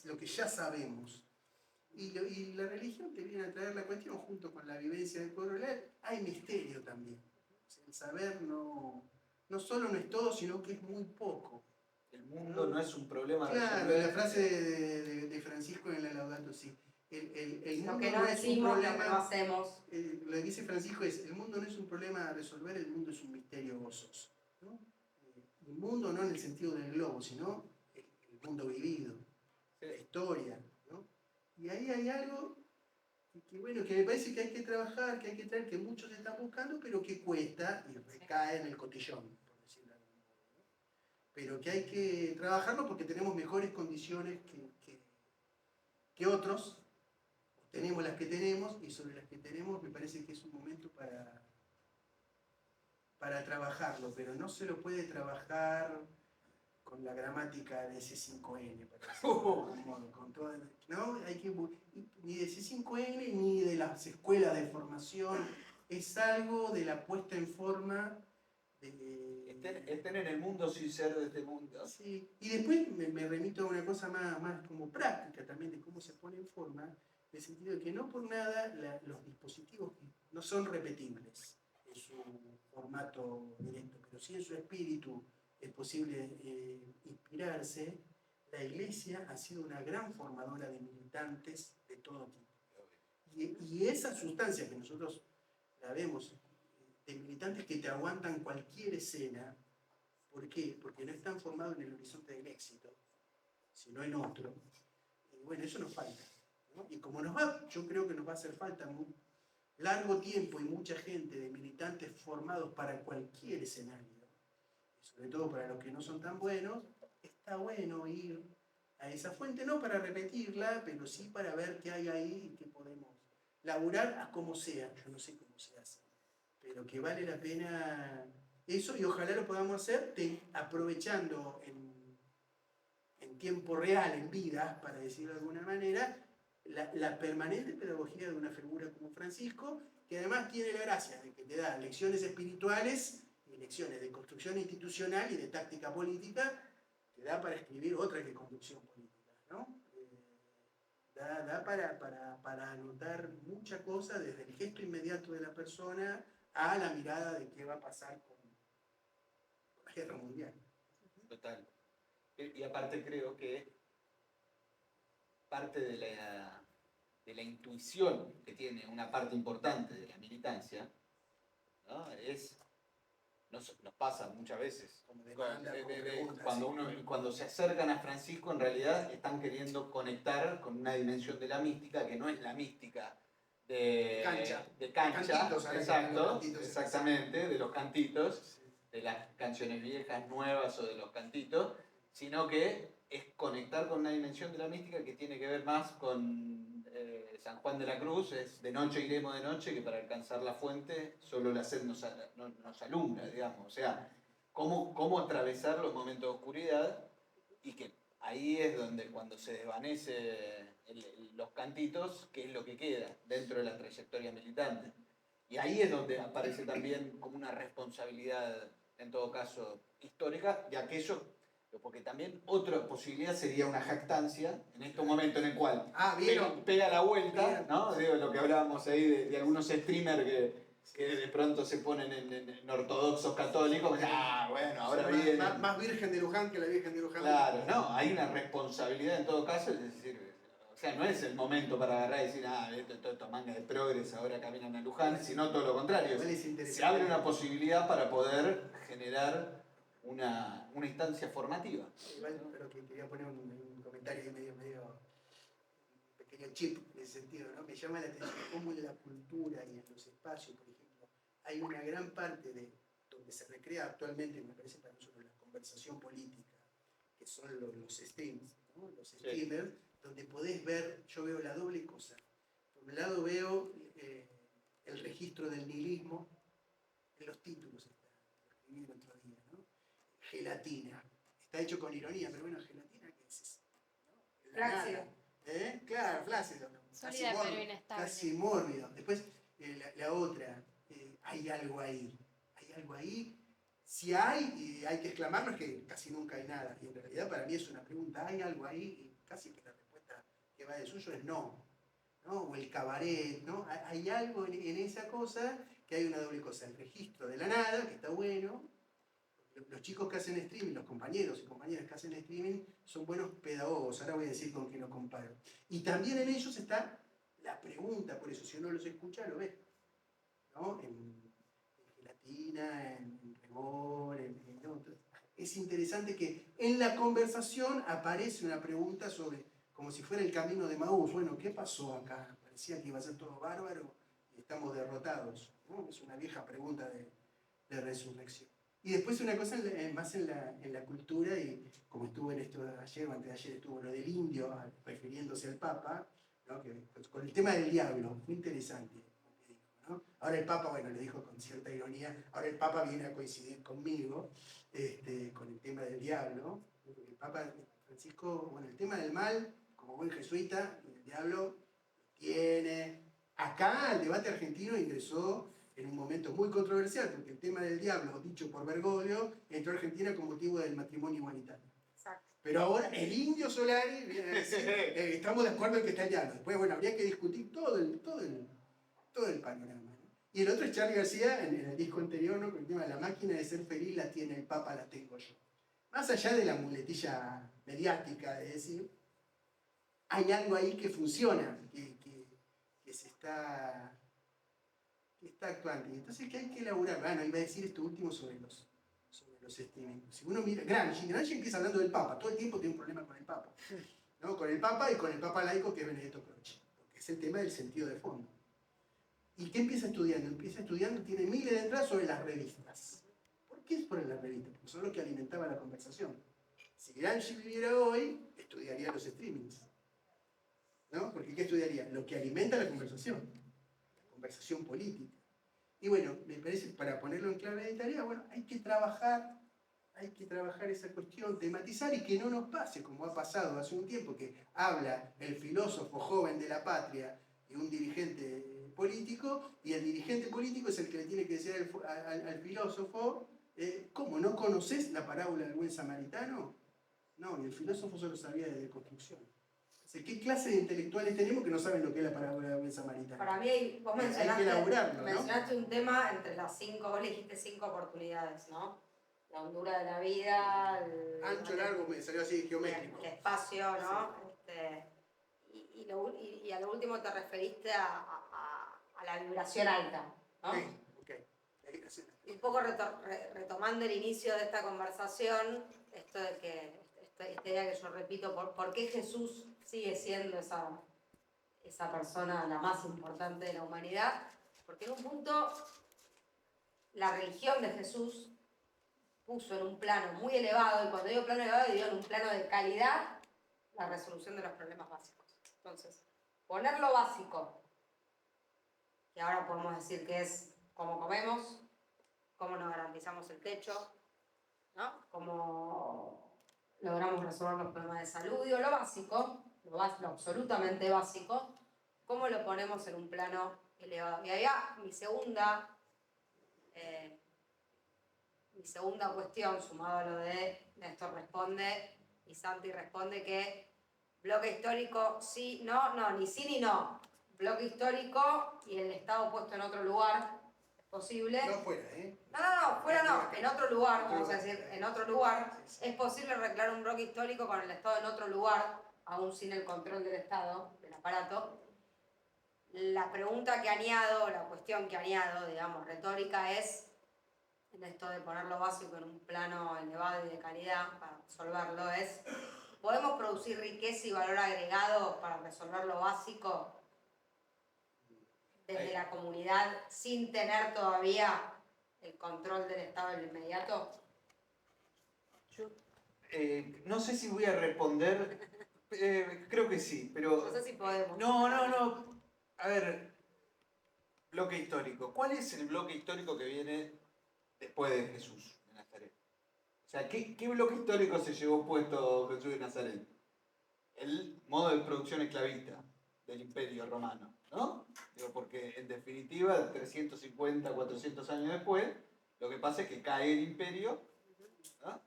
lo que ya sabemos. Y la religión te viene a traer la cuestión junto con la vivencia del pueblo real. Hay misterio también. O sea, el saber no solo no es todo, sino que es muy poco. El mundo no es un problema. Claro, la frase de Francisco en la Laudato Si. El Lo mundo que no es un decimos, problema, lo que no hacemos. Lo que dice Francisco es, el mundo no es un problema a resolver, el mundo es un misterio gozoso. ¿No? El mundo no en el sentido del globo, sino el mundo vivido, la historia. ¿No? Y ahí hay algo que me parece que hay que trabajar, que hay que traer, que muchos están buscando, pero que cuesta y recae en el cotillón, por decirlo de algún modo. ¿No? Pero que hay que trabajarlo porque tenemos mejores condiciones que otros. Tenemos las que tenemos y sobre las que tenemos me parece que es un momento para trabajarlo, pero no se lo puede trabajar con la gramática de C5N, para decirlo de algún modo, con toda, ¿no? Ni de C5N ni de las escuelas de formación, es algo de la puesta en forma estén en el mundo sin ser de este mundo. Sí. Y después me remito a una cosa más como práctica también de cómo se pone en forma, en el sentido de que no por nada los dispositivos no son repetibles en su formato directo, pero sí en su espíritu es posible inspirarse. La Iglesia ha sido una gran formadora de militantes de todo tipo. Y esa sustancia que nosotros la vemos, de militantes que te aguantan cualquier escena. ¿Por qué? Porque no están formados en el horizonte del éxito, sino en otro. Y bueno, eso nos falta. ¿No? Y como yo creo que nos va a hacer falta muy largo tiempo y mucha gente de militantes formados para cualquier escenario, y sobre todo para los que no son tan buenos, está bueno ir a esa fuente, no para repetirla, pero sí para ver qué hay ahí y qué podemos laburar a como sea. Yo no sé cómo se hace, pero que vale la pena eso, y ojalá lo podamos hacer aprovechando en tiempo real, en vida, para decirlo de alguna manera, la permanente pedagogía de una figura como Francisco, que además tiene la gracia de que te da lecciones espirituales y lecciones de construcción institucional y de táctica política, te da para escribir otra que conducción política, ¿no? Da para anotar mucha cosa desde el gesto inmediato de la persona a la mirada de qué va a pasar con la guerra mundial. Total. Y aparte creo que parte de la intuición que tiene una parte importante de la militancia, ¿no? Nos pasa muchas veces. Cuando se acercan a Francisco, en realidad están queriendo conectar con una dimensión de la mística que no es la mística de cancha, Cantitos, exactamente, de los cantitos, de las canciones viejas, nuevas o de los cantitos, sino que es conectar con una dimensión de la mística que tiene que ver más con San Juan de la Cruz, es de noche iremos de noche, que para alcanzar la fuente solo la sed nos alumbra, digamos. O sea, cómo atravesar los momentos de oscuridad, y que ahí es donde cuando se desvanece los cantitos, ¿qué es lo que queda dentro de la trayectoria militante? Y ahí es donde aparece también como una responsabilidad, en todo caso, histórica, de aquello, porque también otra posibilidad sería una jactancia, en este momento en el cual pega la vuelta, ¿no? Digo, lo que hablábamos ahí de algunos streamers que de pronto se ponen en ortodoxos católicos, bueno, ahora viene... Más Virgen de Luján que la Virgen de Luján. Claro, no, hay una responsabilidad en todo caso, es decir, o sea, no es el momento para agarrar y decir, estos mangas de progres ahora caminan a Luján, sino todo lo contrario. Se abre una posibilidad para poder generar una instancia formativa. Igual, pero que quería poner un comentario medio un pequeño chip en ese sentido, ¿no? Me llama la atención cómo en la cultura y en los espacios, por ejemplo, hay una gran parte de donde se recrea actualmente, me parece para nosotros, la conversación política, que son los streams, ¿no? Los streamers, donde podés ver, yo veo la doble cosa. Por un lado veo el registro del nihilismo en los títulos, lo escribí el otro día, ¿no? Gelatina. Está hecho con ironía, pero bueno, gelatina, ¿qué es eso? ¿No? Flácido. Claro, flácido. Sólida pero inestable. Casi mórbido. Después, la otra, hay algo ahí. Hay algo ahí. Si hay que exclamarlo, es que casi nunca hay nada. Y en realidad para mí es una pregunta, ¿hay algo ahí? Y casi que la respuesta que va de suyo es no. ¿No? O el cabaret, ¿no? Hay algo en esa cosa, que hay una doble cosa. El registro de la nada, que está bueno. Los chicos que hacen streaming, los compañeros y compañeras que hacen streaming, son buenos pedagogos. Ahora voy a decir con quién lo comparo. Y también en ellos está la pregunta, por eso si uno los escucha, lo ve. ¿No? En Gelatina, en Rebor, ¿no? Entonces, es interesante que en la conversación aparece una pregunta sobre, como si fuera el camino de Maús. Bueno, ¿qué pasó acá? Parecía que iba a ser todo bárbaro y estamos derrotados, ¿no? Es una vieja pregunta de resurrección. Y después una cosa más en la cultura, y como estuvo en esto ayer o antes de ayer, estuvo lo del indio, refiriéndose al Papa, ¿no? Con el tema del diablo, muy interesante lo que dijo, ¿no? Ahora el Papa, bueno, le dijo con cierta ironía, ahora el Papa viene a coincidir conmigo con el tema del diablo. El Papa Francisco, bueno, el tema del mal, como buen jesuita, el diablo tiene. Acá el debate argentino ingresó en un momento muy controversial, porque el tema del diablo, dicho por Bergoglio, entró a Argentina con motivo del matrimonio igualitario. Exacto. Pero ahora el indio Solari viene a decir, estamos de acuerdo en que está el diablo. Después, bueno, habría que discutir todo el panorama, ¿no? Y el otro es Charly García, en el disco anterior, ¿no? Con el tema de la máquina de ser feliz la tiene el Papa, la tengo yo. Más allá de la muletilla mediática de decir, hay algo ahí que funciona, que se está actuando. Y entonces que hay que elaborar. Bueno, iba a decir esto último sobre los streaming. Si uno mira, Gramsci empieza hablando del Papa, todo el tiempo tiene un problema con el Papa, ¿no? Con el Papa y con el Papa laico, que es Benedetto Croce, porque es el tema del sentido de fondo. ¿Y qué empieza estudiando? Tiene miles de entradas sobre las revistas. ¿Por qué es por las revistas? Porque son lo que alimentaba la conversación. Si Gramsci viviera hoy, estudiaría los streamings, ¿no? Porque ¿qué estudiaría? Lo que alimenta la conversación política. Y bueno, me parece, para ponerlo en clave de tarea, bueno, hay que trabajar esa cuestión, tematizar, y que no nos pase como ha pasado hace un tiempo, que habla el filósofo joven de la patria y un dirigente político, y el dirigente político es el que le tiene que decir al filósofo, ¿cómo, no conoces la parábola del buen samaritano? No, y el filósofo solo sabía de deconstrucción. ¿Qué clase de intelectuales tenemos que no saben lo que es la parábola del buen samaritano? Para mí, vos hay que elaborarlo, mencionaste un tema entre las 5, vos elegiste 5 oportunidades, ¿no? La hondura de la vida, ancho, largo, me salió así geométrico. El espacio, ¿no? Sí. Y a lo último te referiste a la vibración alta, ¿no? Sí, ok. Un poco retomando el inicio de esta conversación, esto de que esta idea que yo repito, ¿por qué Jesús sigue siendo esa persona la más importante de la humanidad? Porque en un punto la religión de Jesús puso en un plano muy elevado, y cuando digo plano elevado digo en un plano de calidad, la resolución de los problemas básicos. Entonces, poner lo básico, que ahora podemos decir que es cómo comemos, cómo nos garantizamos el techo, ¿no? Cómo logramos resolver los problemas de salud, digo lo básico, lo absolutamente básico, cómo lo ponemos en un plano elevado. Y ahí va mi segunda cuestión, sumado a lo de Néstor responde y Santi responde, que bloque histórico sí, no, ni sí ni no. Bloque histórico y el Estado puesto en otro lugar, ¿es posible? No fuera, ¿eh? No, fuera no, en otro lugar, vamos a decir, en otro lugar. Es posible arreglar un bloque histórico con el Estado en otro lugar, aún sin el control del Estado, del aparato. La pregunta que añado, la cuestión que añado, digamos, retórica, es, en esto de poner lo básico en un plano elevado y de calidad para resolverlo, es, ¿podemos producir riqueza y valor agregado para resolver lo básico desde la comunidad sin tener todavía el control del Estado en el inmediato? Yo no sé si voy a responder, creo que sí, pero... No sé si podemos. No. A ver, bloque histórico. ¿Cuál es el bloque histórico que viene después de Jesús de Nazaret? O sea, ¿qué bloque histórico se llevó puesto Jesús de Nazaret? El modo de producción esclavista del Imperio Romano, ¿no? Digo, porque en definitiva, 350, 400 años después, lo que pasa es que cae el imperio, ¿no?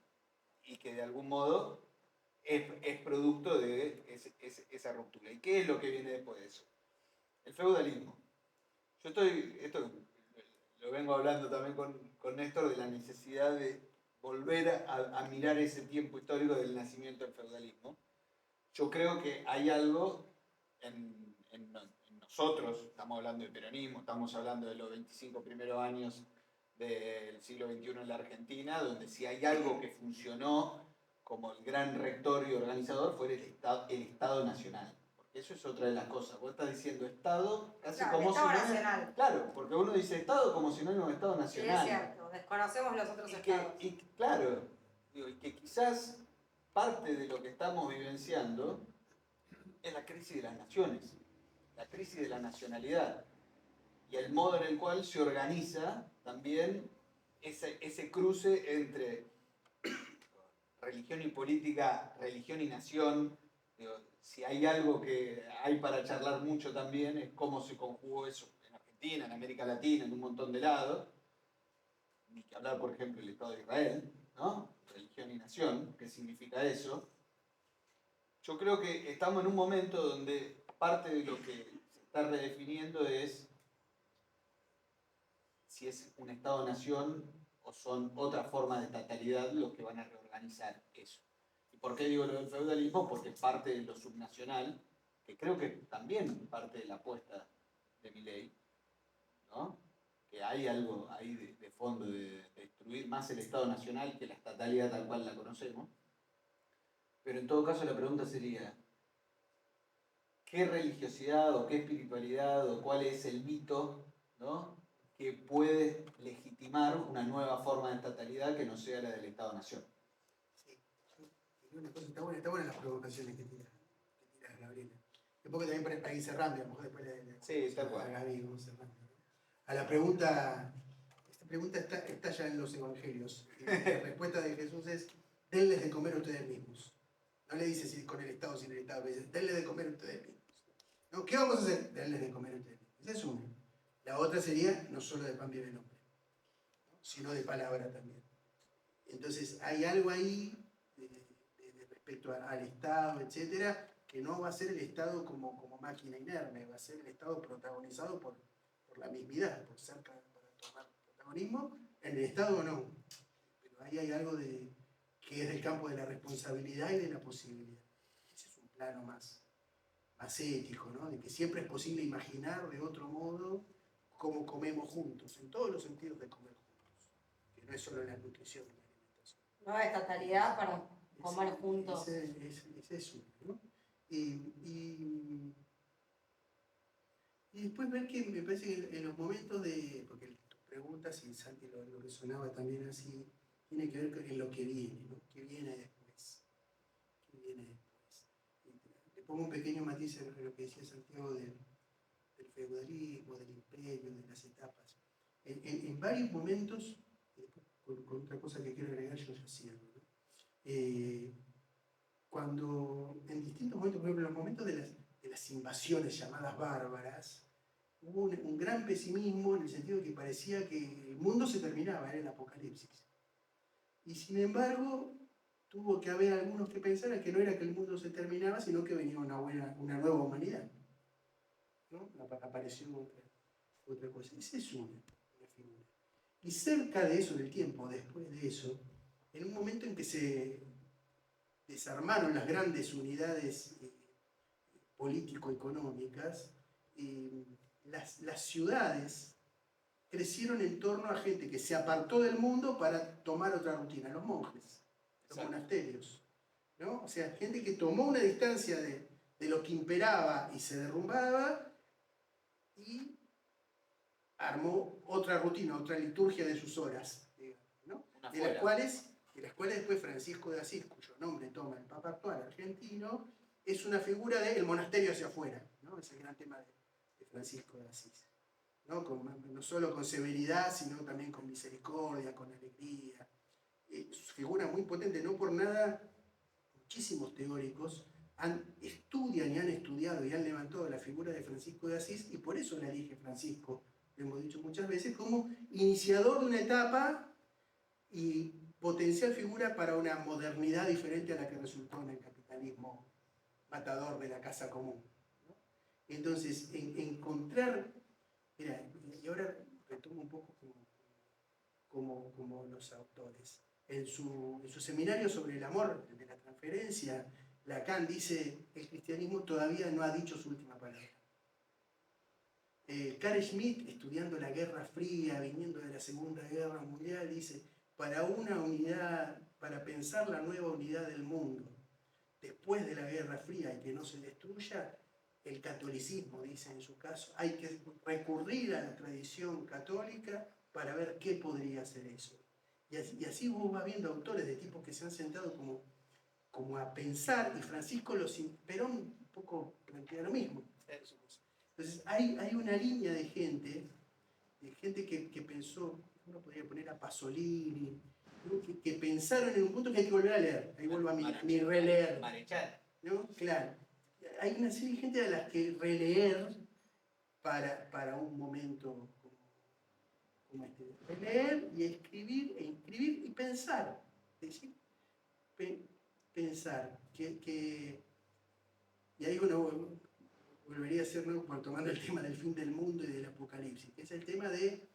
Y que de algún modo es producto de esa ruptura. ¿Y qué es lo que viene después de eso? El feudalismo. Esto lo vengo hablando también con Néstor, de la necesidad de volver a mirar ese tiempo histórico del nacimiento del feudalismo. Yo creo que hay algo en nosotros, estamos hablando de peronismo, estamos hablando de los 25 primeros años del siglo XXI en la Argentina, donde si hay algo que funcionó como el gran rector y organizador fue el Estado Nacional. Porque eso es otra de las cosas. Vos estás diciendo Estado casi claro, como Estado sinónimo. nacional. Claro, porque uno dice Estado como sinónimo de Estado Nacional. Sí, es cierto, desconocemos los otros estados. Claro, digo, y que quizás parte de lo que estamos vivenciando es la crisis de las naciones, la crisis de la nacionalidad y el modo en el cual se organiza también ese cruce entre religión y política, religión y nación. Digo, si hay algo que hay para charlar mucho también es cómo se conjugó eso en Argentina, en América Latina, en un montón de lados. Ni que hablar, por ejemplo, del Estado de Israel, ¿no? Religión y nación, ¿qué significa eso? Yo creo que estamos en un momento donde parte de lo que se está redefiniendo es si es un Estado-nación o son otras formas de estatalidad los que van a reorganizar eso. ¿Y por qué digo lo del feudalismo? Porque parte de lo subnacional, que creo que también parte de la apuesta de Milei, ¿no? Que hay algo ahí de fondo de destruir más el Estado nacional que la estatalidad tal cual la conocemos. Pero en todo caso la pregunta sería, ¿qué religiosidad o qué espiritualidad o cuál es el mito, ¿no?, que puede legitimar una nueva forma de estatalidad que no sea la del Estado-Nación? Sí, una cosa está buena las provocaciones que tira Gabriela. Un poco también para ir cerrando, a lo mejor después sí, está bueno. a Gaby, vamos cerrando. A la pregunta, esta pregunta está ya en los evangelios. Y la respuesta de Jesús es, denles de comer ustedes mismos. No le dice si con el Estado o sin el Estado, pero dice, denles de comer ustedes mismos. ¿No? ¿Qué vamos a hacer? Denles de comer ustedes mismos. Esa es una. La otra sería, no solo de pan vive el hombre, ¿no?, sino de palabra también. Entonces, hay algo ahí respecto al Estado, etcétera, que no va a ser el Estado como máquina inerme, va a ser el Estado protagonizado por la mismidad, por ser para tomar protagonismo, en el Estado o no. Pero ahí hay algo que es del campo de la responsabilidad y de la posibilidad. Ese es un plano más ético, ¿no? De que siempre es posible imaginar de otro modo cómo comemos juntos, en todos los sentidos de comer juntos, que no es solo en la nutrición, en la alimentación. Nueva estatalidad para comer juntos. Ese es uno, ¿no? Y después ver que me parece que en los momentos de, porque tus preguntas, y Santi lo resonaba también así, tiene que ver con lo que viene, ¿no? ¿Qué viene después? ¿Qué viene después? Le pongo un pequeño matiz a lo que decía Santiago del feudalismo, del imperio, de las etapas. En varios momentos, con otra cosa que quiero agregar, yo ya cierro, ¿no? Cuando en distintos momentos, por ejemplo, en los momentos de las invasiones llamadas bárbaras, hubo un gran pesimismo en el sentido de que parecía que el mundo se terminaba, era el apocalipsis. Y sin embargo, tuvo que haber algunos que pensaran que no era que el mundo se terminaba, sino que venía una nueva humanidad, ¿no? Apareció otra cosa. Esa es una figura. Y cerca de eso, del tiempo, después de eso, en un momento en que se desarmaron las grandes unidades político-económicas, las ciudades crecieron en torno a gente que se apartó del mundo para tomar otra rutina, los monjes, los monasterios, ¿no? O sea, gente que tomó una distancia de lo que imperaba y se derrumbaba y armó otra rutina, otra liturgia de sus horas, ¿no? De las cuales después Francisco de Asís, cuyo nombre toma el Papa actual argentino, es una figura del monasterio hacia afuera, ¿no? Es el gran tema de Francisco de Asís, ¿no? No solo con severidad, sino también con misericordia, con alegría. Figura muy potente, no por nada, muchísimos teóricos estudian y han estudiado y han levantado la figura de Francisco de Asís, y por eso la elige Francisco, lo hemos dicho muchas veces, como iniciador de una etapa y potencial figura para una modernidad diferente a la que resultó en el capitalismo matador de la casa común, ¿no? Entonces, encontrar, mira, y ahora retomo un poco como los autores. En su seminario sobre el amor de la transferencia, Lacan dice, el cristianismo todavía no ha dicho su última palabra. Carl Schmitt, estudiando la Guerra Fría, viniendo de la Segunda Guerra Mundial, dice, para pensar la nueva unidad del mundo, después de la Guerra Fría y que no se destruya, el catolicismo, dice en su caso, hay que recurrir a la tradición católica para ver qué podría ser eso. Y así vos vas viendo autores de tipos que se han sentado como a pensar, y Francisco Perón un poco plantea lo mismo. Entonces hay una línea de gente que pensó, uno podría poner a Pasolini, ¿no? que pensaron en un punto que hay que volver a leer, ahí vuelvo a mi releer, ¿no? Claro, hay una serie de gente a las que releer para un momento como este, releer y escribir, e inscribir y pensar, es decir, pensar y ahí uno volvería a ser, ¿no? Tomando el tema del fin del mundo y del apocalipsis, que es el tema del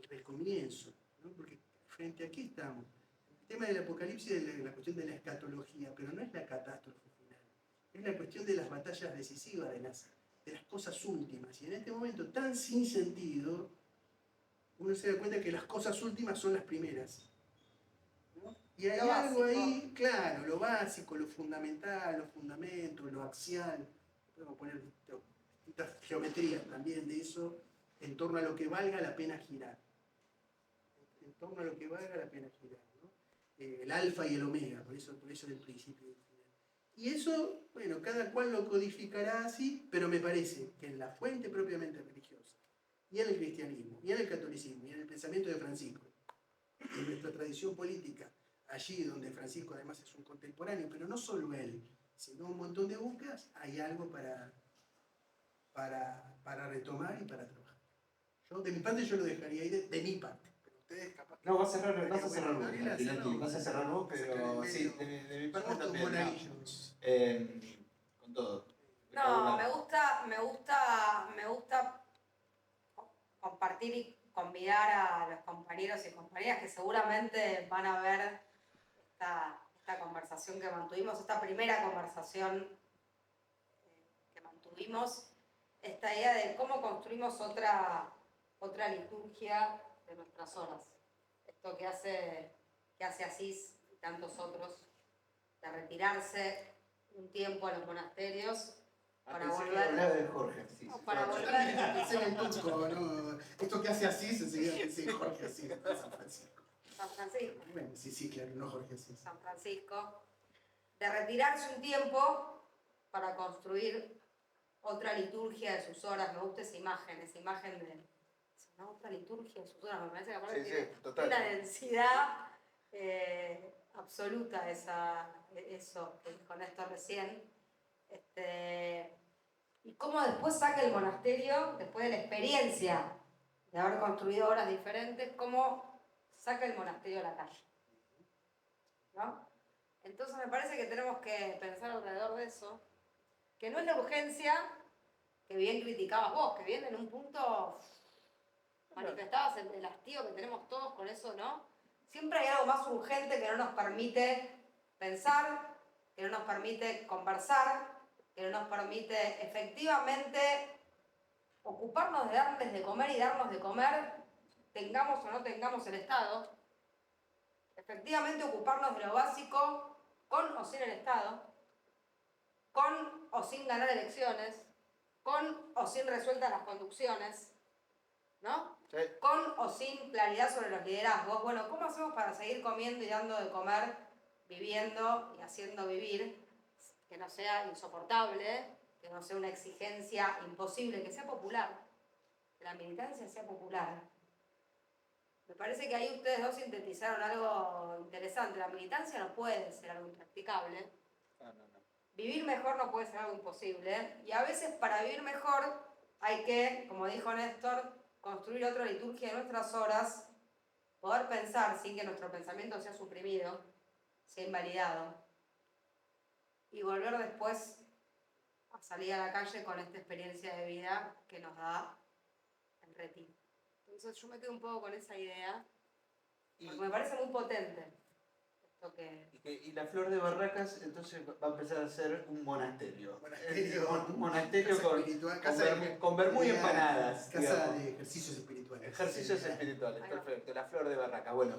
recomienzo, ¿no? Porque frente a qué estamos. El tema del apocalipsis es la cuestión de la escatología, pero no es la catástrofe final, es la cuestión de las batallas decisivas, de las cosas últimas. Y en este momento tan sin sentido, uno se da cuenta que las cosas últimas son las primeras, ¿no? Y hay algo ahí, claro, lo básico, lo fundamental, los fundamentos, lo axial. Podemos poner distintas geometrías también de eso, en torno a lo que valga la pena girar. En torno a lo que valga la pena girar, ¿no? El alfa y el omega, por eso el principio y el final. Y eso, bueno, cada cual lo codificará así, pero me parece que en la fuente propiamente religiosa, y en el cristianismo, y en el catolicismo, y en el pensamiento de Francisco, en nuestra tradición política, allí donde Francisco además es un contemporáneo, pero no solo él, sino un montón de búsquedas, hay algo para retomar y para trabajar. Yo, de mi parte, yo lo dejaría ahí de mi parte. Pero ustedes capaz que... No, vas a cerrar vos, vas a cerrar vos, pero sí, de mi parte también. Con todo. No, me gusta compartir y convidar a los compañeros y compañeras que seguramente van a ver esta conversación que mantuvimos, esta primera conversación que mantuvimos, esta idea de cómo construimos otra liturgia de nuestras horas. Esto que hace Asís y tantos otros, de retirarse un tiempo a los monasterios para volver. De Jorge, sí, No, para volver. Pensé en el Tuco, ¿no? Esto que hace Asís, enseguida pensé en Jorge Asís, San Francisco. San Francisco. Bueno, sí, claro, no Jorge Asís. San Francisco, de retirarse un tiempo para construir otra liturgia de sus horas. Me gusta esa imagen de otra liturgia de sus horas. Me parece que aparte tiene una densidad absoluta eso que dijo Néstor recién. Y cómo después saca el monasterio, después de la experiencia de haber construido obras diferentes, cómo saca el monasterio a la calle. ¿No? Entonces me parece que tenemos que pensar alrededor de eso, que no es la urgencia que bien criticabas vos, que bien en un punto manifestabas el hastío que tenemos todos con eso, ¿no? Siempre hay algo más urgente que no nos permite pensar, que no nos permite conversar, que no nos permite efectivamente ocuparnos de darles de comer y darnos de comer, tengamos o no tengamos el Estado. Efectivamente ocuparnos de lo básico con o sin el Estado, con o sin ganar elecciones, con o sin resueltas las conducciones, ¿no? Sí. Con o sin claridad sobre los liderazgos. Bueno, ¿cómo hacemos para seguir comiendo y dando de comer, viviendo y haciendo vivir, que no sea insoportable, que no sea una exigencia imposible, que sea popular, que la militancia sea popular? Me parece que ahí ustedes dos sintetizaron algo interesante. La militancia no puede ser algo impracticable. No. Vivir mejor no puede ser algo imposible. Y a veces para vivir mejor hay que, como dijo Néstor, construir otra liturgia de nuestras horas, poder pensar sin que nuestro pensamiento sea suprimido, sea invalidado, y volver después a salir a la calle con esta experiencia de vida que nos da el retiro. Entonces yo me quedo un poco con esa idea, porque me parece muy potente esto que... Y la Flor de Barracas entonces va a empezar a ser un monasterio. Un monasterio con vermú y empanadas. Casa digamos. de ejercicios espirituales. Ejercicios espirituales, perfecto. La Flor de Barracas. Bueno,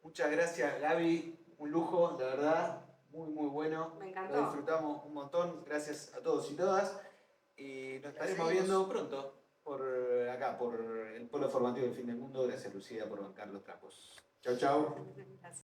muchas gracias Gaby, un lujo, la verdad, muy bueno. Me encantó. Lo disfrutamos un montón, gracias a todos y todas. Y nos estaremos seguimos. viendo pronto por acá, por el Polo Formativo del Fin del Mundo. Gracias Lucía por bancar los trapos. Chau. Gracias.